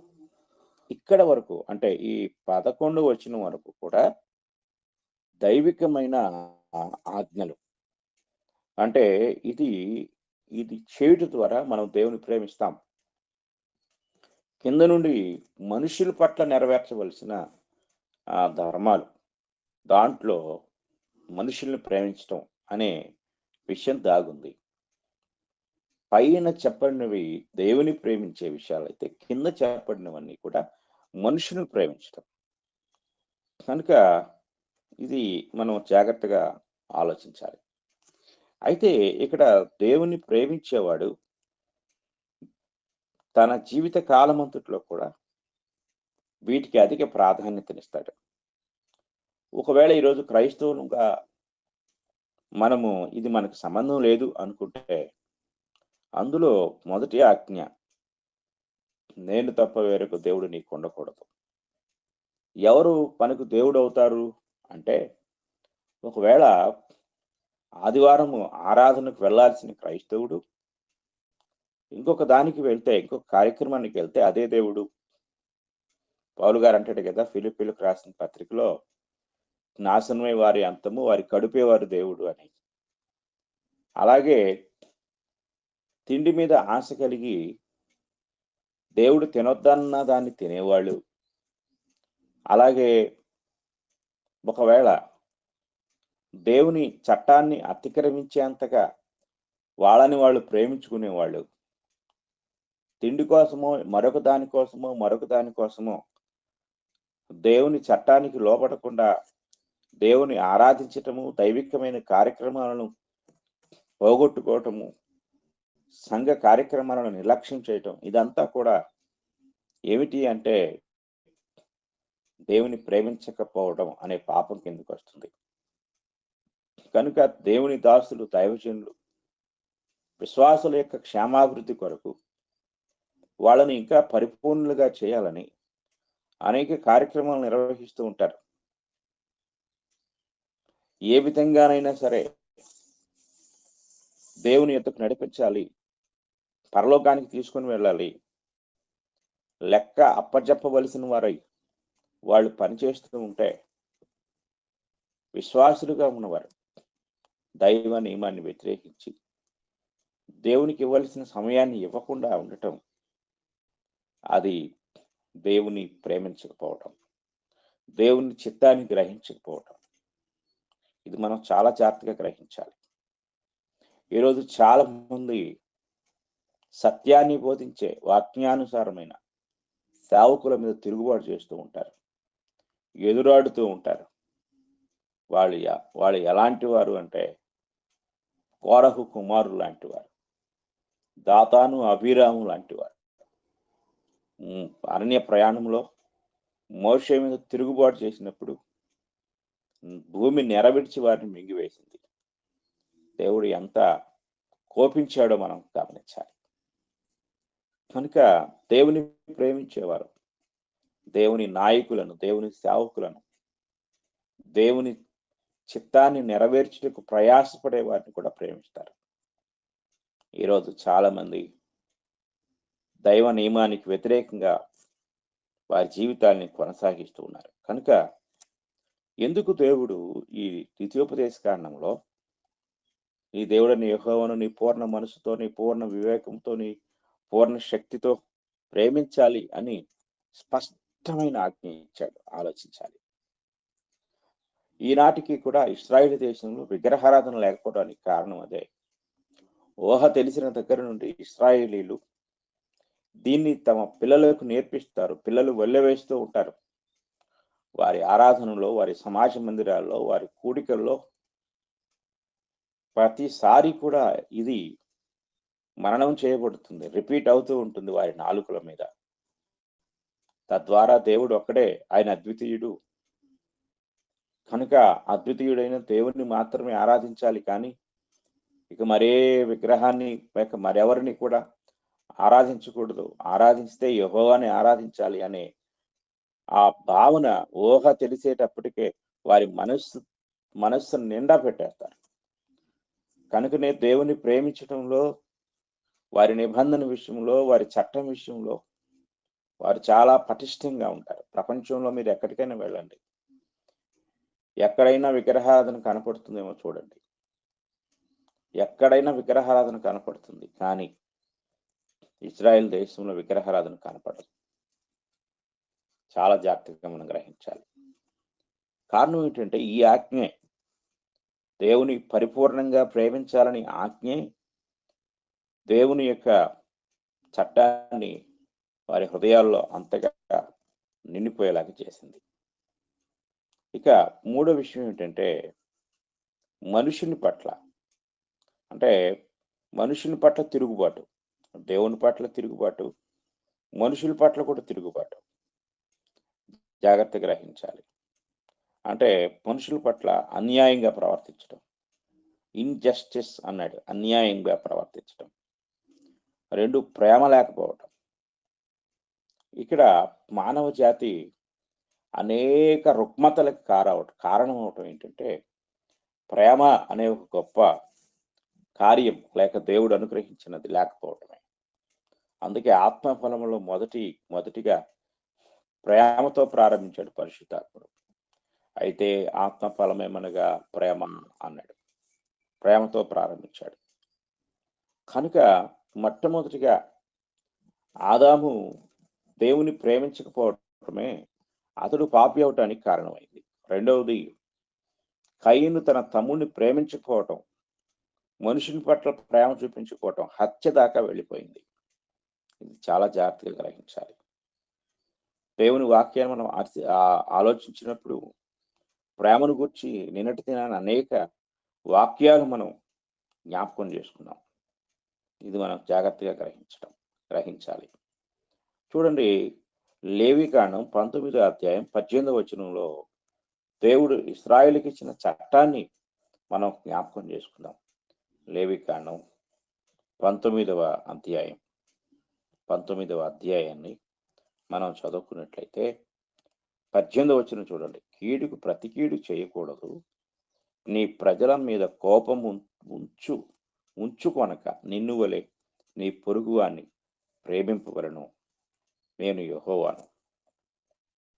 Speaker 7: ఇక్కడ వరకు, అంటే ఈ 11వ వచనం వరకు కూడా దైవికమైన ఆజ్ఞలు. అంటే ఇది చేయుట ద్వారా మనం దేవుని ప్రేమిస్తాం. కింద నుండి మనుషుల పట్ల నెరవేర్చవలసిన ధర్మాలు, దాంట్లో మనుషుల్ని ప్రేమించటం అనే విషయం దాగుంది. పైన చెప్పడినవి దేవుని ప్రేమించే విషయాలైతే, కింద చెప్పడినవన్నీ కూడా మనుషులను ప్రేమించటం. కనుక ఇది మనం జాగ్రత్తగా ఆలోచించాలి. అయితే ఇక్కడ దేవుని ప్రేమించేవాడు తన జీవిత కాలమంతట్లో కూడా వీటికి అధిక ప్రాధాన్యతనిస్తాడు. ఒకవేళ ఈరోజు క్రైస్తవులుగా మనము ఇది మనకు సంబంధం లేదు అనుకుంటే, అందులో మొదటి ఆజ్ఞ, నేను తప్ప వేరొక దేవుడు నీకు ఉండకూడదు. ఎవరు మనకు దేవుడు అవుతారు అంటే, ఒకవేళ ఆదివారము ఆరాధనకు వెళ్ళాల్సిన క్రైస్తవుడు ఇంకొక దానికి వెళ్తే, ఇంకొక కార్యక్రమానికి వెళ్తే అదే దేవుడు. పౌలు గారు అంటాడు కదా ఫిలిప్పీలకు రాసిన పత్రికలో, నాశనమై వారి అంతము, వారి కడుపే వారి దేవుడు అని. అలాగే తిండి మీద ఆశ కలిగి దేవుడు తినొద్దన్న దాన్ని తినేవాళ్ళు, అలాగే ఒకవేళ దేవుని చట్టాన్ని అతిక్రమించేంతగా వాళ్ళని వాళ్ళు ప్రేమించుకునేవాళ్ళు, తిండి కోసమో మరొక దానికోసమో దేవుని చట్టానికి లోపడకుండా దేవుని ఆరాధించటము, దైవికమైన కార్యక్రమాలను పోగొట్టుకోవటము, సంఘ కార్యక్రమాలను నిర్లక్ష్యం చేయటం, ఇదంతా కూడా ఏమిటి అంటే దేవుని ప్రేమించకపోవడం అనే పాపం కిందకు వస్తుంది. కనుక దేవుని దాసులు, దైవజనులు, విశ్వాసుల యొక్క క్షేమాభివృద్ధి కొరకు వాళ్ళని ఇంకా పరిపూర్ణులుగా చేయాలని అనేక కార్యక్రమాలు నిర్వహిస్తూ ఉంటారు. ఏ విధంగానైనా సరే దేవుని యొద్దకు నడిపించాలి, పరలోకానికి తీసుకొని వెళ్ళాలి, లెక్క అప్పజెప్పవలసిన వారై వాళ్ళు పనిచేస్తూ ఉంటే, విశ్వాసులుగా ఉన్నవారు దైవ నియమాన్ని వ్యతిరేకించి దేవునికి ఇవ్వాల్సిన సమయాన్ని ఇవ్వకుండా ఉండటం, అది దేవుని ప్రేమించకపోవటం, దేవుని చిత్తాన్ని గ్రహించకపోవటం. ఇది మనం చాలా జాగ్రత్తగా గ్రహించాలి. ఈరోజు చాలా మంది సత్యాన్ని బోధించే వాక్యానుసారమైన సేవకుల మీద తిరుగుబాటు చేస్తూ ఉంటారు, ఎదురాడుతూ ఉంటారు. వాళ్ళు ఎలాంటి వారు అంటే కోరహు కుమారులు లాంటి వారు, దాతాను అభిరాము లాంటి వారు. అరణ్య ప్రయాణంలో మోషే మీద తిరుగుబాటు చేసినప్పుడు భూమి నెరవిడిచి వారిని మింగివేసింది. దేవుడు ఎంత కోపించాడో మనం గమనించాలి. కనుక దేవుని ప్రేమించేవారు దేవుని నాయకులను, దేవుని సేవకులను, దేవుని చిత్తాన్ని నెరవేర్చుటకు ప్రయాసపడే వారిని కూడా ప్రేమిస్తారు. ఈరోజు చాలా మంది దైవ నియమానికి వ్యతిరేకంగా వారి జీవితాన్ని కొనసాగిస్తూ ఉన్నారు. కనుక ఎందుకు దేవుడు ఈ ద్వితీయోపదేశ కాండంలో నీ దేవుడని యెహోవాను నీ పూర్ణ మనసుతో, నీ పూర్ణ వివేకంతో, నీ పూర్ణ శక్తితో ప్రేమించాలి అని స్పష్టమైన ఆజ్ఞ ఇచ్చాడు? ఆలోచించాలి. ఈనాటికి కూడా ఇశ్రాయేలు దేశంలో విగ్రహారాధన లేకపోవడానికి కారణం అదే. ఊహ తెలిసిన దగ్గర నుండి ఇశ్రాయేలీలు దీన్ని తమ పిల్లలకు నేర్పిస్తారు. పిల్లలు వెళ్ళవేస్తూ ఉంటారు. వారి ఆరాధనలో, వారి సమాజ మందిరాల్లో, వారి కూడికల్లో ప్రతిసారి కూడా ఇది మననం చేయబడుతుంది, రిపీట్ అవుతూ ఉంటుంది వారి నాలుకల మీద. తద్వారా దేవుడు ఒక్కడే, ఆయన అద్వితీయుడు. కనుక అద్వితీయుడైన దేవుణ్ణి మాత్రమే ఆరాధించాలి, కానీ ఇక మరే విగ్రహాన్ని లేక మరెవరిని కూడా ఆరాధించకూడదు. ఆరాధిస్తే యెహోవాని ఆరాధించాలి అనే ఆ భావన ఊహ తెలిసేటప్పటికే వారి మనస్సు నిండా పెట్టేస్తారు. కనుకనే దేవుని ప్రేమించడంలో, వారి నిబంధన విషయంలో, వారి చట్టం విషయంలో వారు చాలా పటిష్టంగా ఉంటారు. ప్రపంచంలో మీరు ఎక్కడికైనా వెళ్ళండి, ఎక్కడైనా విగ్రహారాధన కనపడుతుందేమో చూడండి, ఎక్కడైనా విగ్రహారాధన కనపడుతుంది, కానీ ఇజ్రాయెల్ దేశంలో విగ్రహారాధన కనపడదు. చాలా జాగ్రత్తగా మనం గ్రహించాలి. కారణం ఏంటంటే ఈ ఆజ్ఞే, దేవుని పరిపూర్ణంగా ప్రేమించాలని ఆజ్ఞే దేవుని యొక్క చట్టాన్ని వారి హృదయాల్లో అంతగా నిండిపోయేలాగా చేసింది. ఇక మూడో విషయం ఏంటంటే మనుషుని పట్ల, అంటే మనుషుని పట్ల తిరుగుబాటు, దేవుని పట్ల తిరుగుబాటు, మనుషుల పట్ల కూడా తిరుగుబాటు. జాగ్రత్తగా గ్రహించాలి. అంటే మనుషుల పట్ల అన్యాయంగా ప్రవర్తించడం, ఇన్జస్టిస్ అన్నాడు, అన్యాయంగా ప్రవర్తించడం. రెండు, ప్రేమ లేకపోవటం. ఇక్కడ మానవ జాతి అనేక రుగ్మతలకు కారణం అవటం ఏంటంటే ప్రేమ అనే ఒక గొప్ప కార్యం లేక దేవుడు అనుగ్రహించినది లేకపోవటమే. అందుకే ఆత్మఫలములో మొదటిగా ప్రేమతో ప్రారంభించాడు పరిశుద్ధాత్ముడు. అయితే ఆత్మఫలమేమనగా ప్రేమ అన్నాడు, ప్రేమతో ప్రారంభించాడు. కనుక మొట్టమొదటిగా ఆదాము దేవుని ప్రేమించకపోవటమే అతడు పాపి అవటానికి కారణమైంది. రెండవది, కయీను తన తమ్ముడిని ప్రేమించకపోవటం, మనుషుని పట్ల ప్రేమ చూపించుకోవటం హత్య దాకా వెళ్ళిపోయింది. ఇది చాలా జాగ్రత్తగా గ్రహించాలి. దేవుని వాక్యాన్ని మనం ఆలోచించినప్పుడు ప్రేమను గురించి నిన్నటి దినాన అనేక వాక్యాలు మనం జ్ఞాపకం చేసుకున్నాం. ఇది మనం జాగ్రత్తగా గ్రహించాలి. చూడండి, లేవికాండం 19వ అధ్యాయం 18వ వచనంలో దేవుడు ఇశ్రాయేలుకి ఇచ్చిన చట్టాన్ని మనం జ్ఞాపకం చేసుకుందాం. లేవికాండం 19వ అధ్యాయాన్ని మనం చదువుకున్నట్లయితే 18వ వచనం చూడండి. కీడుకు ప్రతి కీడు చేయకూడదు, నీ ప్రజల మీద కోపం ఉంచుకొనక నిన్ను వలె నీ పొరుగువాన్ని ప్రేమింపవలను, నేను యెహోవాను.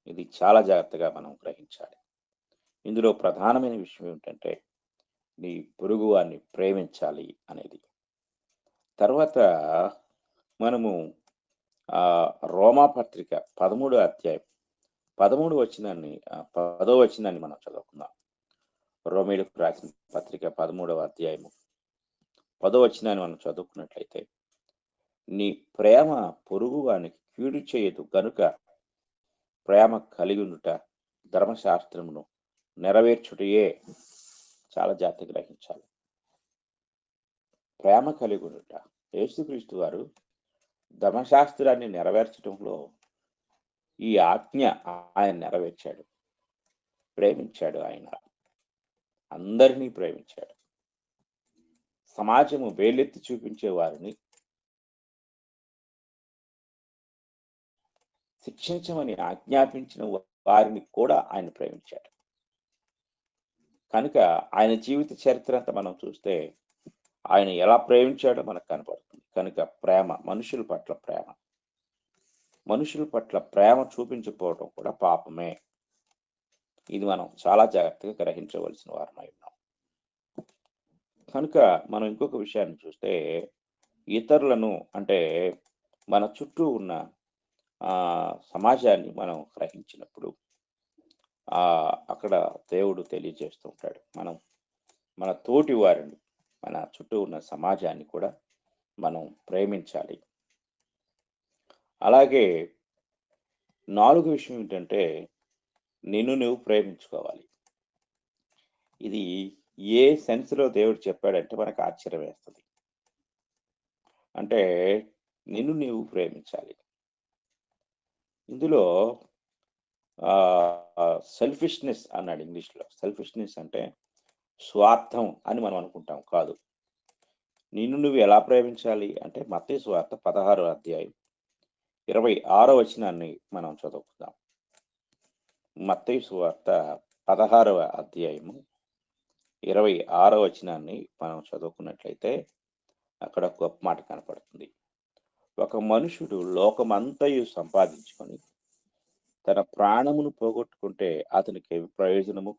Speaker 7: ఇది చాలా జాగ్రత్తగా మనం గ్రహించాలి. ఇందులో ప్రధానమైన విషయం ఏమిటంటే నీ పొరుగువాన్ని ప్రేమించాలి అనేది. తర్వాత మనము రోమా పత్రిక 13వ అధ్యాయం 10వ వచనాన్ని మనం చదువుకుందాం. రోమీయులకు రాసిన పత్రిక 13వ అధ్యాయము 10వ వచనాన్ని మనం చదువుకున్నట్లయితే, నీ ప్రేమ పొరుగువానికి కీడు చేయదు గనుక ప్రేమ కలిగి ఉండుట ధర్మశాస్త్రమును నెరవేర్చుటయే. చాలా జాగ్రత్తగా గ్రహించాలి. ప్రేమ కలిగి ఉండుట, యేసుక్రీస్తు వారు ధర్మశాస్త్రాన్ని నెరవేర్చడంలో ఈ ఆజ్ఞ ఆయన నెరవేర్చాడు. ప్రేమించాడు, ఆయన అందరినీ ప్రేమించాడు. సమాజము వేలెత్తి చూపించే వారిని శిక్షించమని ఆజ్ఞాపించిన వారిని కూడా ఆయన ప్రేమించాడు. కనుక ఆయన జీవిత చరిత్ర అంతా మనం చూస్తే ఆయన ఎలా ప్రేమించాడో మనకు కనపడుతుంది. కనుక ప్రేమ, మనుషుల పట్ల ప్రేమ చూపించకపోవడం కూడా పాపమే. ఇది మనం చాలా జాగ్రత్తగా గ్రహించవలసిన వారమై ఉన్నాం. కనుక మనం ఇంకొక విషయాన్ని చూస్తే, ఇతరులను అంటే మన చుట్టూ ఉన్న సమాజాన్ని మనం గ్రహించినప్పుడు అక్కడ దేవుడు తెలియజేస్తూ ఉంటాడు. మనం మన తోటి వారిని, మన చుట్టూ ఉన్న సమాజాన్ని కూడా మనం ప్రేమించాలి. అలాగే 4వ విషయం ఏంటంటే నిన్ను నువ్వు ప్రేమించుకోవాలి. ఇది ఏ సెన్స్లో దేవుడు చెప్పాడంటే మనకు ఆశ్చర్యం వేస్తుంది. అంటే నిన్ను నీవు ప్రేమించాలి. ఇందులో సెల్ఫిష్నెస్ అన్నాడు ఇంగ్లీష్లో. సెల్ఫిష్నెస్ అంటే స్వార్థం అని మనం అనుకుంటాం. కాదు. నిన్ను నువ్వు ఎలా ప్రేమించాలి అంటే మత్తయి సువార్త 16వ అధ్యాయం 26వ వచనాన్ని మనం చదువుకుందాం. మత్తయి సువార్త 16వ అధ్యాయము 26వ వచనాన్ని మనం చదువుకున్నట్లయితే అక్కడ ఒక గొప్ప మాట కనపడుతుంది. ఒక మనుషుడు లోకమంతయు సంపాదించుకొని తన ప్రాణమును పోగొట్టుకుంటే అతనికి ఏమి ప్రయోజనము?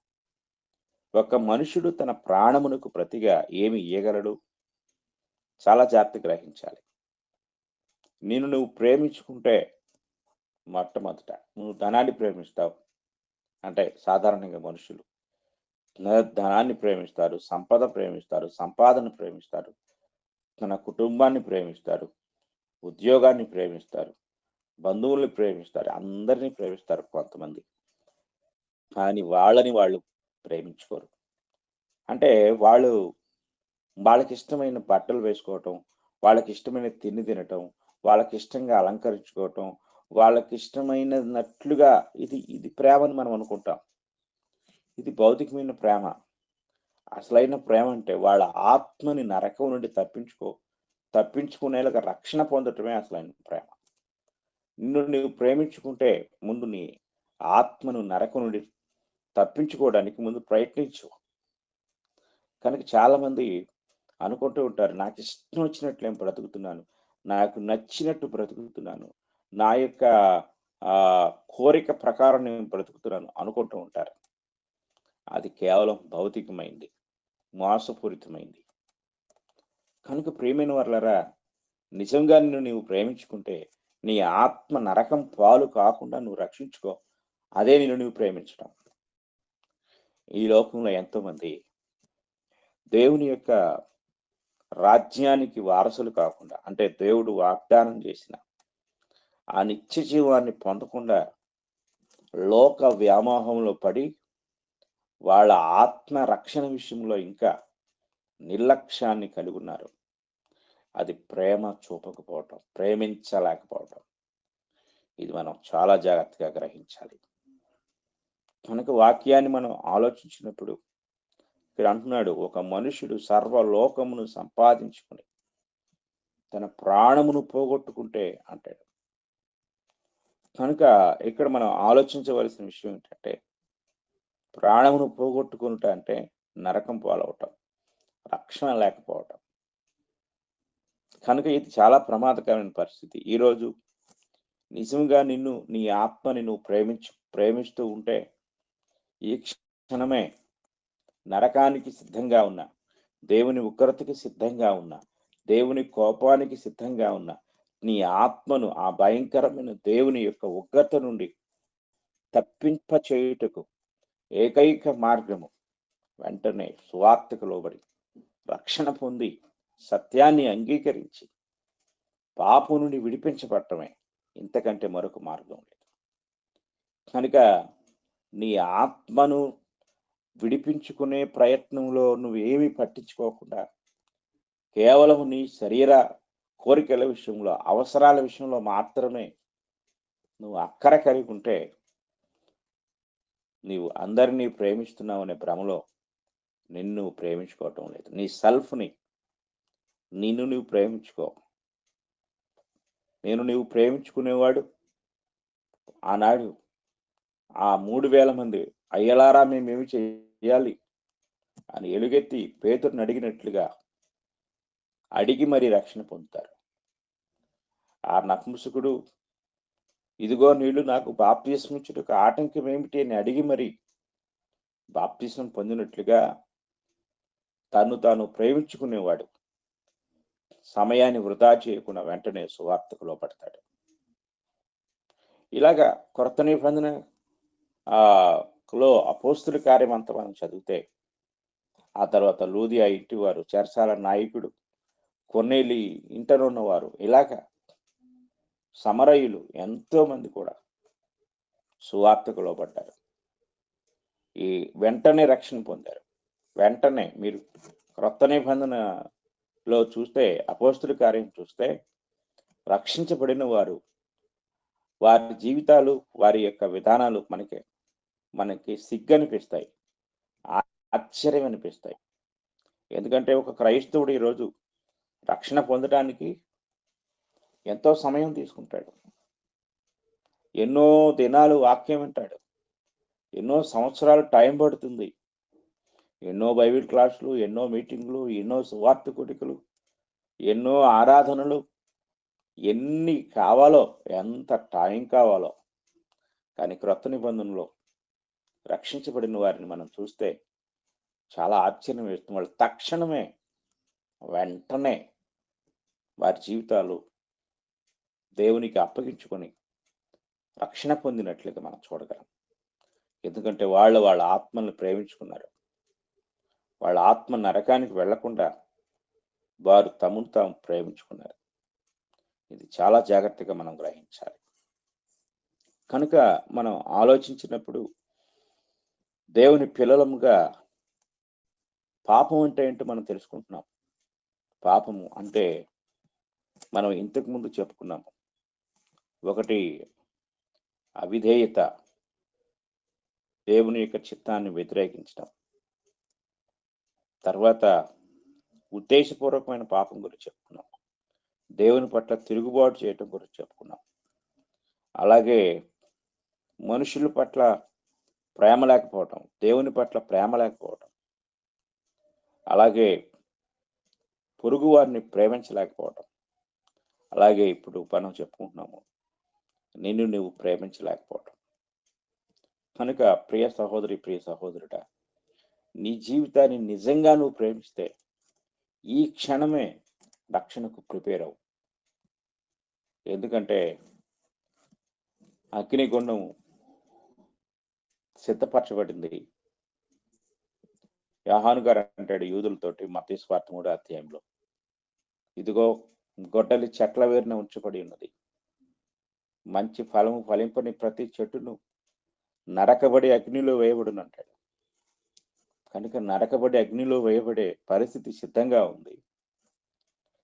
Speaker 7: ఒక మనుషుడు తన ప్రాణమునకు ప్రతిగా ఏమి ఇయ్యగలడు? చాలా జాగ్రత్తగా గ్రహించాలి. నిన్ను నువ్వు ప్రేమించుకుంటే మొట్టమొదట నువ్వు ధనాన్ని ప్రేమిస్తావు. అంటే సాధారణంగా మనుషులు ధనాన్ని ప్రేమిస్తారు, సంపద ప్రేమిస్తారు, సంపాదన ప్రేమిస్తారు, తన కుటుంబాన్ని ప్రేమిస్తారు, ఉద్యోగాన్ని ప్రేమిస్తారు, బంధువుల్ని ప్రేమిస్తారు, అందరినీ ప్రేమిస్తారు కొంతమంది. కానీ వాళ్ళని వాళ్ళు ప్రేమించుకోరు. అంటే వాళ్ళకి ఇష్టమైన బట్టలు వేసుకోవటం, వాళ్ళకి ఇష్టమైన తిండి తినటం, వాళ్ళకి ఇష్టంగా అలంకరించుకోవటం, వాళ్ళకి ఇష్టమైనట్లుగా ఇది ప్రేమని మనం అనుకుంటాం. ఇది భౌతికమైన ప్రేమ. అసలైన ప్రేమ అంటే వాళ్ళ ఆత్మని నరకం నుండి తప్పించుకునేలాగా రక్షణ పొందటమే అసలైన ప్రేమ. నిన్ను నువ్వు ప్రేమించుకుంటే ముందు నీ ఆత్మను నరకం నుండి తప్పించుకోవడానికి ముందు ప్రయత్నించు. కనుక చాలా మంది అనుకుంటూ ఉంటారు, నాకు ఇష్టం వచ్చినట్లు నేను బ్రతుకుతున్నాను, నాకు నచ్చినట్టు బ్రతుకుతున్నాను, నా యొక్క కోరిక ప్రకారం నేను బ్రతుకుతున్నాను అనుకుంటూ ఉంటారు. అది కేవలం భౌతికమైంది, మోసపూరితమైంది. కనుక ప్రియమైన వారలారా, నిజంగా నీవు ప్రేమించుకుంటే నీ ఆత్మ నరకం పాలు కాకుండా నువ్వు రక్షించుకో. అదే నువ్వు ప్రేమించడం. ఈ లోకంలో ఎంతో మంది దేవుని యొక్క రాజ్యానికి వారసులు కాకుండా, అంటే దేవుడు వాగ్దానం చేసిన ఆ నిత్య జీవాన్ని పొందకుండా లోక వ్యామోహంలో పడి వాళ్ళ ఆత్మ రక్షణ విషయంలో ఇంకా నిర్లక్ష్యాన్ని కలిగి ఉన్నారు. అది ప్రేమ చూపకపోవటం, ప్రేమించలేకపోవటం. ఇది మనం చాలా జాగ్రత్తగా గ్రహించాలి. కనుక వాక్యాన్ని మనం ఆలోచించినప్పుడు ఇక్కడ అంటున్నాడు, ఒక మనుషుడు సర్వలోకమును సంపాదించుకుని తన ప్రాణమును పోగొట్టుకుంటే అంటాడు. కనుక ఇక్కడ మనం ఆలోచించవలసిన విషయం ఏంటంటే, ప్రాణమును పోగొట్టుకునుట అంటే నరకం పాలవటం, రక్షణ లేకపోవటం. కనుక ఇది చాలా ప్రమాదకరమైన పరిస్థితి. ఈరోజు నిజంగా నీ ఆత్మని నువ్వు ప్రేమిస్తూ ఉంటే ఈ క్షణమే నరకానికి సిద్ధంగా ఉన్నా, దేవుని ఉగ్రతకి సిద్ధంగా ఉన్నా, దేవుని కోపానికి సిద్ధంగా ఉన్నా, నీ ఆత్మను ఆ భయంకరమైన దేవుని యొక్క ఉగ్రత నుండి తప్పింప చేయుటకు ఏకైక మార్గము వెంటనే సువార్తకు లోబడి రక్షణ పొంది సత్యాన్ని అంగీకరించి పాపం నుండి విడిపించబడటమే. ఇంతకంటే మరొక మార్గం లేదు. కనుక నీ ఆత్మను విడిపించుకునే ప్రయత్నంలో నువ్వేమీ పట్టించుకోకుండా కేవలం నీ శరీర కోరికల విషయంలో, అవసరాల విషయంలో మాత్రమే నువ్వు అక్కర కలిగి ఉంటే నీవు అందరినీ ప్రేమిస్తున్నావు అనే భ్రమలో నిన్ను ప్రేమించుకోవటం లేదు. నీ సెల్ఫ్ని, నిన్ను నువ్వు ప్రేమించుకో. నీవు ప్రేమించుకునేవాడు ఆనాడు ఆ 3000 మంది అయ్యలారా మేమేమి చేయాలి అని ఎలుగెత్తి పేతురుని అడిగినట్లుగా అడిగి మరి రక్షణ పొందుతారు. ఆ నపుంసకుడు, ఇదిగో నీళ్లు నాకు బాప్తిస్మం ఇచ్చుటకు ఆటంకం ఏమిటి అని అడిగి మరి బాప్తిస్మం పొందినట్లుగా తాను ప్రేమించుకునేవాడు సమయాన్ని వృధా చేయకుండా వెంటనే సువార్తకు లోపడతాడు. ఇలాగా కొత్త నిబంధన అపోస్తుల కార్యం అంతా మనం చదివితే, ఆ తర్వాత లూదియా ఇంటి వారు, చెరసాల నాయకుడు, కొర్నేలి ఇంటనున్నవారు, ఇలాగా సమరయులు ఎంతో మంది కూడా సువార్తకు లోబడ్డారు. ఈ వెంటనే రక్షణ పొందారు. వెంటనే మీరు క్రొత్త నిబంధనలో చూస్తే, అపోస్తుల కార్యం చూస్తే, రక్షించబడిన వారు వారి జీవితాలు, వారి యొక్క విధానాలు మనకి సిగ్గనిపిస్తాయి, ఆశ్చర్యం అనిపిస్తాయి. ఎందుకంటే ఒక క్రైస్తవుడు ఈరోజు రక్షణ పొందడానికి ఎంతో సమయం తీసుకుంటాడు, ఎన్నో దినాలు వాక్యం వింటాడు, ఎన్నో సంవత్సరాలు టైం పడుతుంది, ఎన్నో బైబిల్ క్లాసులు, ఎన్నో మీటింగ్లు, ఎన్నో సువార్త కూడికలు, ఎన్నో ఆరాధనలు, ఎన్ని కావాలో, ఎంత టైం కావాలో. కానీ క్రొత్త నిబంధనలో రక్షించబడిన వారిని మనం చూస్తే చాలా ఆశ్చర్యం వేస్తుంది. వాళ్ళు తక్షణమే, వెంటనే వారి జీవితాలు దేవునికి అప్పగించుకొని రక్షణ పొందినట్లుగా మనం చూడగలం. ఎందుకంటే వాళ్ళ ఆత్మల్ని ప్రేమించుకున్నారు. వాళ్ళ ఆత్మ నరకానికి వెళ్లకుండా వారు తమను తాము ప్రేమించుకున్నారు. ఇది చాలా జాగ్రత్తగా మనం గ్రహించాలి. కనుక మనం ఆలోచించినప్పుడు దేవుని పిల్లలముగా పాపం అంటే ఏంటో మనం తెలుసుకుంటున్నాం. పాపము అంటే మనం ఇంతకు ముందు చెప్పుకున్నాము. ఒకటి అవిధేయత, దేవుని యొక్క చిత్తాన్ని వ్యతిరేకించడం. తర్వాత ఉద్దేశపూర్వకమైన పాపం గురించి చెప్పుకున్నాం. దేవుని పట్ల తిరుగుబాటు చేయటం గురించి చెప్పుకున్నాం. అలాగే మనుషుల పట్ల ప్రేమ లేకపోవటం, దేవుని పట్ల ప్రేమ లేకపోవటం, అలాగే పొరుగు వారిని ప్రేమించలేకపోవటం, అలాగే ఇప్పుడు మనం చెప్పుకుంటున్నాము నిన్ను నువ్వు ప్రేమించలేకపోవటం. కనుక ప్రియ సహోదరి, ప్రియ సహోదరుడా, నీ జీవితాన్ని నిజంగా నువ్వు ప్రేమిస్తే ఈ క్షణమే రక్షణకు ప్రిపేర్ అవు. ఎందుకంటే అగ్నిగుండం సిద్ధపరచబడింది. యోహాను గారు అంటాడు యూదులతోటి మత్తయి సువార్త 3వ అధ్యాయంలో, ఇదిగో గొడ్డలి చెట్ల వేరున ఉంచబడి ఉన్నది, మంచి ఫలము ఫలింపని ప్రతి చెట్టును నరకబడి అగ్నిలో వేయబడును అంటాడు. కనుక నరకబడి అగ్నిలో వేయబడే పరిస్థితి సిద్ధంగా ఉంది.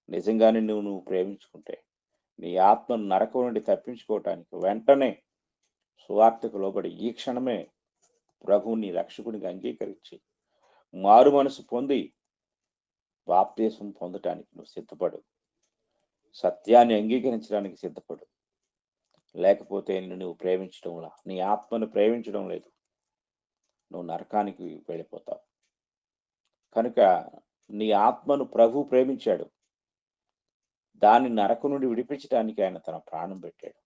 Speaker 7: నిజంగానే నువ్వు ప్రేమించుకుంటే నీ ఆత్మను నరకం నుండి తప్పించుకోవటానికి వెంటనే సువార్తకు లోబడి ఈ క్షణమే ప్రభువుని రక్షకునిగా అంగీకరించి మారు మనసు పొంది బాప్తీసం పొందటానికి నువ్వు సిద్ధపడు. సత్యాన్ని అంగీకరించడానికి సిద్ధపడు. లేకపోతే నువ్వు ప్రేమించడంలా, నీ ఆత్మను ప్రేమించడం లేదు, నువ్వు నరకానికి వెళ్ళిపోతావు. కనుక నీ ఆత్మను ప్రభు ప్రేమించాడు. దాన్ని నరకం నుండి విడిపించడానికి ఆయన తన ప్రాణం పెట్టాడు.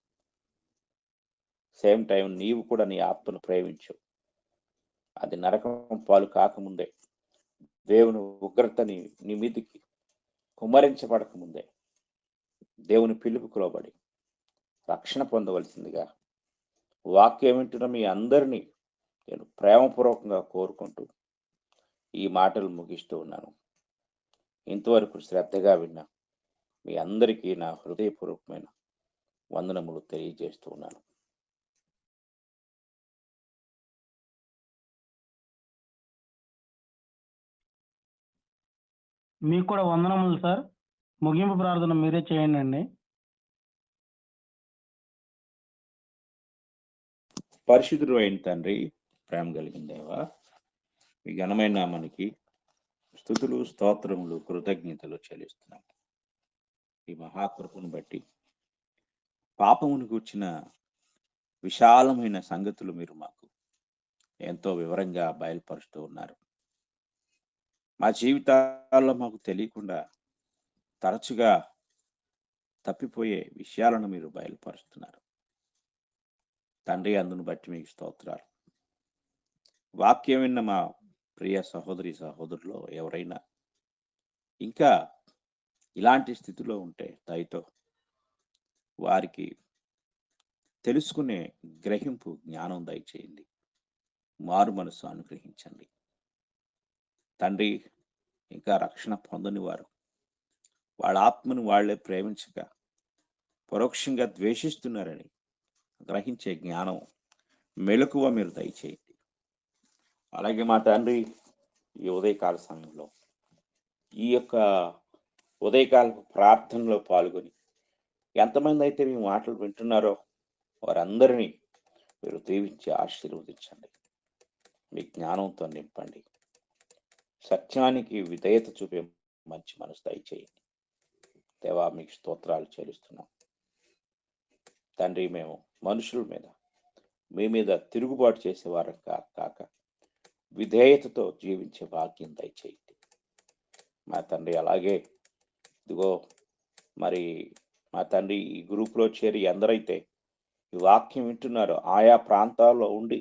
Speaker 7: సేమ్ టైం నీవు కూడా నీ ఆత్మను ప్రేమించు. అది నరకం పాలు కాకముందే, దేవుని ఉగ్రతని నీ మీదికి కుమ్మరించబడకముందే దేవుని పిలుపుకు లోబడి రక్షణ పొందవలసిందిగా వాక్యం వింటున్న మీ అందరినీ నేను ప్రేమపూర్వకంగా కోరుకుంటూ ఈ మాటలు ముగిస్తూ ఉన్నాను. ఇంతవరకు శ్రద్ధగా విన్నా మీ అందరికీ నా హృదయపూర్వకమైన వందనములు తెలియజేస్తూ ఉన్నాను.
Speaker 1: మీకు కూడా వందనములు సార్. ముగింపు ప్రార్థన మీరే చేయండి అండి.
Speaker 7: పరిశుద్ధుడు అయిన తండ్రి, ప్రేమ కలిగిన దేవా, మీ ఘనమైన నామానికి స్తుతులు, స్తోత్రములు, కృతజ్ఞతలు చెల్లిస్తున్నాం. ఈ మహాకృపను బట్టి పాపమును కూర్చిన విశాలమైన సంగతులు మీరు మాకు ఎంతో వివరంగా బయలుపరుస్తూ ఉన్నారు. మా జీవితాల్లో మాకు తెలియకుండా తరచుగా తప్పిపోయే విషయాలను మీరు బయలుపరుస్తున్నారు తండ్రి. అందును బట్టి మీకు స్తోత్రాలు. వాక్యం విన్న మా ప్రియ సహోదరి సహోదరులో ఎవరైనా ఇంకా ఇలాంటి స్థితిలో ఉంటే దయతో వారికి తెలుసుకునే గ్రహింపు జ్ఞానం దయచేయండి. మారు మనసు అనుగ్రహించండి తండ్రి. ఇంకా రక్షణ పొందని వారు వాళ్ళ ఆత్మను వాళ్లే ప్రేమించక పరోక్షంగా ద్వేషిస్తున్నారని గ్రహించే జ్ఞానం, మెలకువ మీరు దయచేయండి. అలాగే మా తండ్రి, ఈ ఉదయకాల సమయంలో ఈ యొక్క ఉదయకాల ప్రార్థనలో పాల్గొని ఎంతమంది అయితే మీ మాటలు వింటున్నారో వారందరినీ మీరు దీవించి ఆశీర్వదించండి. మీ జ్ఞానంతో నింపండి. సత్యానికి విధేయత చూపే మంచి మనసు దయచేయండి. దేవా, మీకు స్తోత్రాలు చెల్లిస్తున్నాం తండ్రి. మేము మనుషుల మీద, మీ మీద తిరుగుబాటు చేసేవారు కాక విధేయతతో జీవించే భాగ్యం దయచేయండి మా తండ్రి. అలాగే ఇదిగో మరి మా తండ్రి, ఈ గ్రూప్లో చేరి ఎందరైతే ఈ వాక్యం వింటున్నారో, ఆయా ప్రాంతాల్లో ఉండి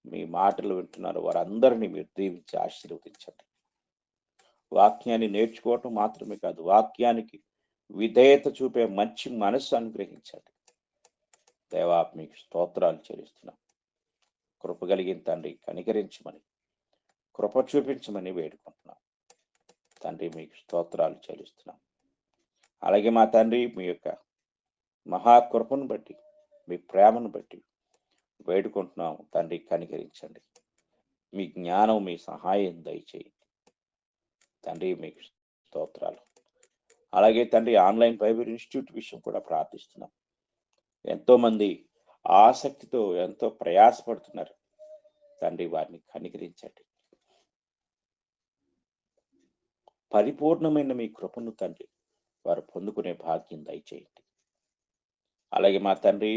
Speaker 7: మీ మాటలు వింటున్నారో, వారందరినీ మీరు దీవించి ఆశీర్వదించండి. వాక్యాన్ని నేర్చుకోవటం మాత్రమే కాదు, వాక్యానికి విధేయత చూపే మంచి మనస్సు అనుగ్రహించండి. దేవా, మీకు స్తోత్రాలు చెల్లిస్తున్నాం. కృప కలిగిన తండ్రి, కనికరించమని, కృప చూపించమని వేడుకుంటున్నాం తండ్రి. మీకు స్తోత్రాలు చెల్లిస్తున్నాం. అలాగే మా తండ్రి, మీ యొక్క మహాకృపను బట్టి, మీ ప్రేమను బట్టి వేడుకుంటున్నాం తండ్రి. కనికరించండి. మీ జ్ఞానం, మీ సహాయం దయచేయండి తండ్రి. మీకు స్తోత్రాలు. అలాగే తండ్రి, ఆన్లైన్ బైబిల్ ఇన్స్టిట్యూట్ విషయం కూడా ప్రార్థిస్తున్నాం. ఎంతో మంది ఆసక్తితో ఎంతో ప్రయాసపడుతున్నారు తండ్రి. వారిని కనికరించండి. పరిపూర్ణమైన మీ కృపను తండ్రి వారు పొందుకునే భాగ్యం దయచేయండి. అలాగే మా తండ్రి,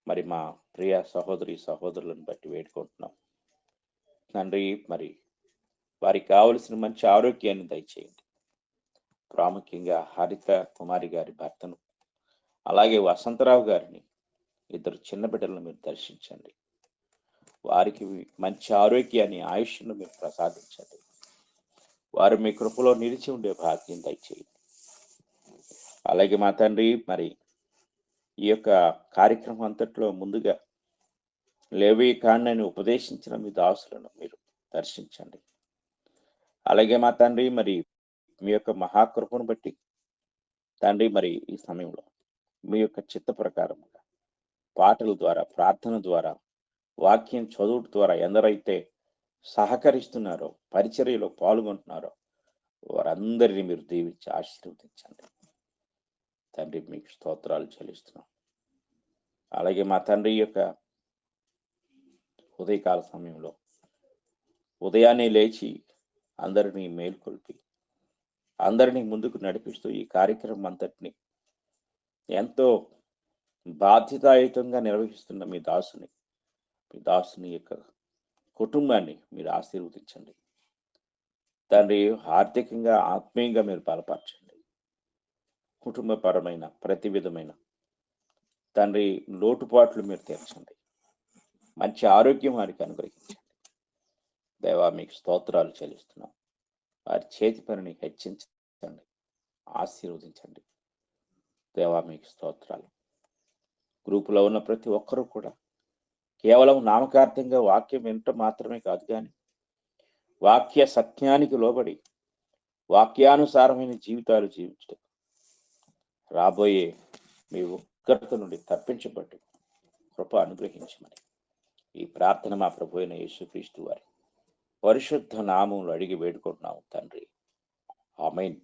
Speaker 7: మరి మా ప్రియ సహోదరులను బట్టి వేడుకుంటున్నాం తండ్రి. మరి వారికి కావలసిన మంచి ఆరోగ్యాన్ని దయచేయండి. ప్రాముఖ్యంగా హరిత కుమారి గారి భర్తను, అలాగే వసంతరావు గారిని, ఇద్దరు చిన్న బిడ్డలను మీరు దర్శించండి. వారికి మంచి ఆరోగ్యాన్ని, ఆయుష్ను మీరు ప్రసాదించండి. వారు మీ కృపలో నిలిచి ఉండే భాగ్యం దయచేయండి. అలాగే మా తండ్రి, మరి ఈ యొక్క కార్యక్రమం అంతట్లో ముందుగా లేవి కాండని ఉపదేశించిన మీ దాసులను మీరు దర్శించండి. అలాగే మా తండ్రి, మరి మీ యొక్క మహాకృపను బట్టి తండ్రి, మరి ఈ సమయంలో మీ యొక్క చిత్త ప్రకారముగా పాటల ద్వారా, ప్రార్థన ద్వారా, వాక్యం చదువు ద్వారా ఎందరైతే సహకరిస్తున్నారో, పరిచర్యలో పాల్గొంటున్నారో, వారందరినీ మీరు దీవించి ఆశీర్వదించండి తండ్రి. మీకు స్తోత్రాలు చెల్లిస్తున్నాం. అలాగే మా తండ్రి, యొక్క ఉదయకాల సమయంలో ఉదయాన్నే లేచి అందరినీ మేల్కొల్పి అందరినీ ముందుకు నడిపిస్తూ ఈ కార్యక్రమం అంతటిని ఎంతో బాధ్యతాయుతంగా నిర్వహిస్తున్న మీ దాసుని యొక్క కుటుంబాన్ని మీరు ఆశీర్వదించండి తండ్రి. ఆర్థికంగా, ఆత్మీయంగా మీరు బలపరచండి. కుటుంబపరమైన ప్రతి విధమైన తండ్రి లోటుపాట్లు మీరు తీర్చండి. మంచి ఆరోగ్యం వారికి అనుగ్రహించండి. దేవా, మీకు స్తోత్రాలు చెల్లిస్తున్నాం. వారి చేతి పనిని హెచ్చించండి, ఆశీర్వదించండి. దేవా, మీకు స్తోత్రాలు. గ్రూపులో ఉన్న ప్రతి ఒక్కరూ కూడా కేవలం నామకార్థంగా వాక్యం వినటం మాత్రమే కాదు, కానీ వాక్య సత్యానికి లోబడి వాక్యానుసారమైన జీవితాలు జీవించడం, రాబోయే మీ ఉగ్రత నుండి తప్పించబట్టి కృప అనుగ్రహించమని ఈ ప్రార్థన మా ప్రభు అయిన యేసుక్రీస్తు వారి పరిశుద్ధ నామములో అడిగి వేడుకుంటున్నాము తండ్రి. ఆమేన్.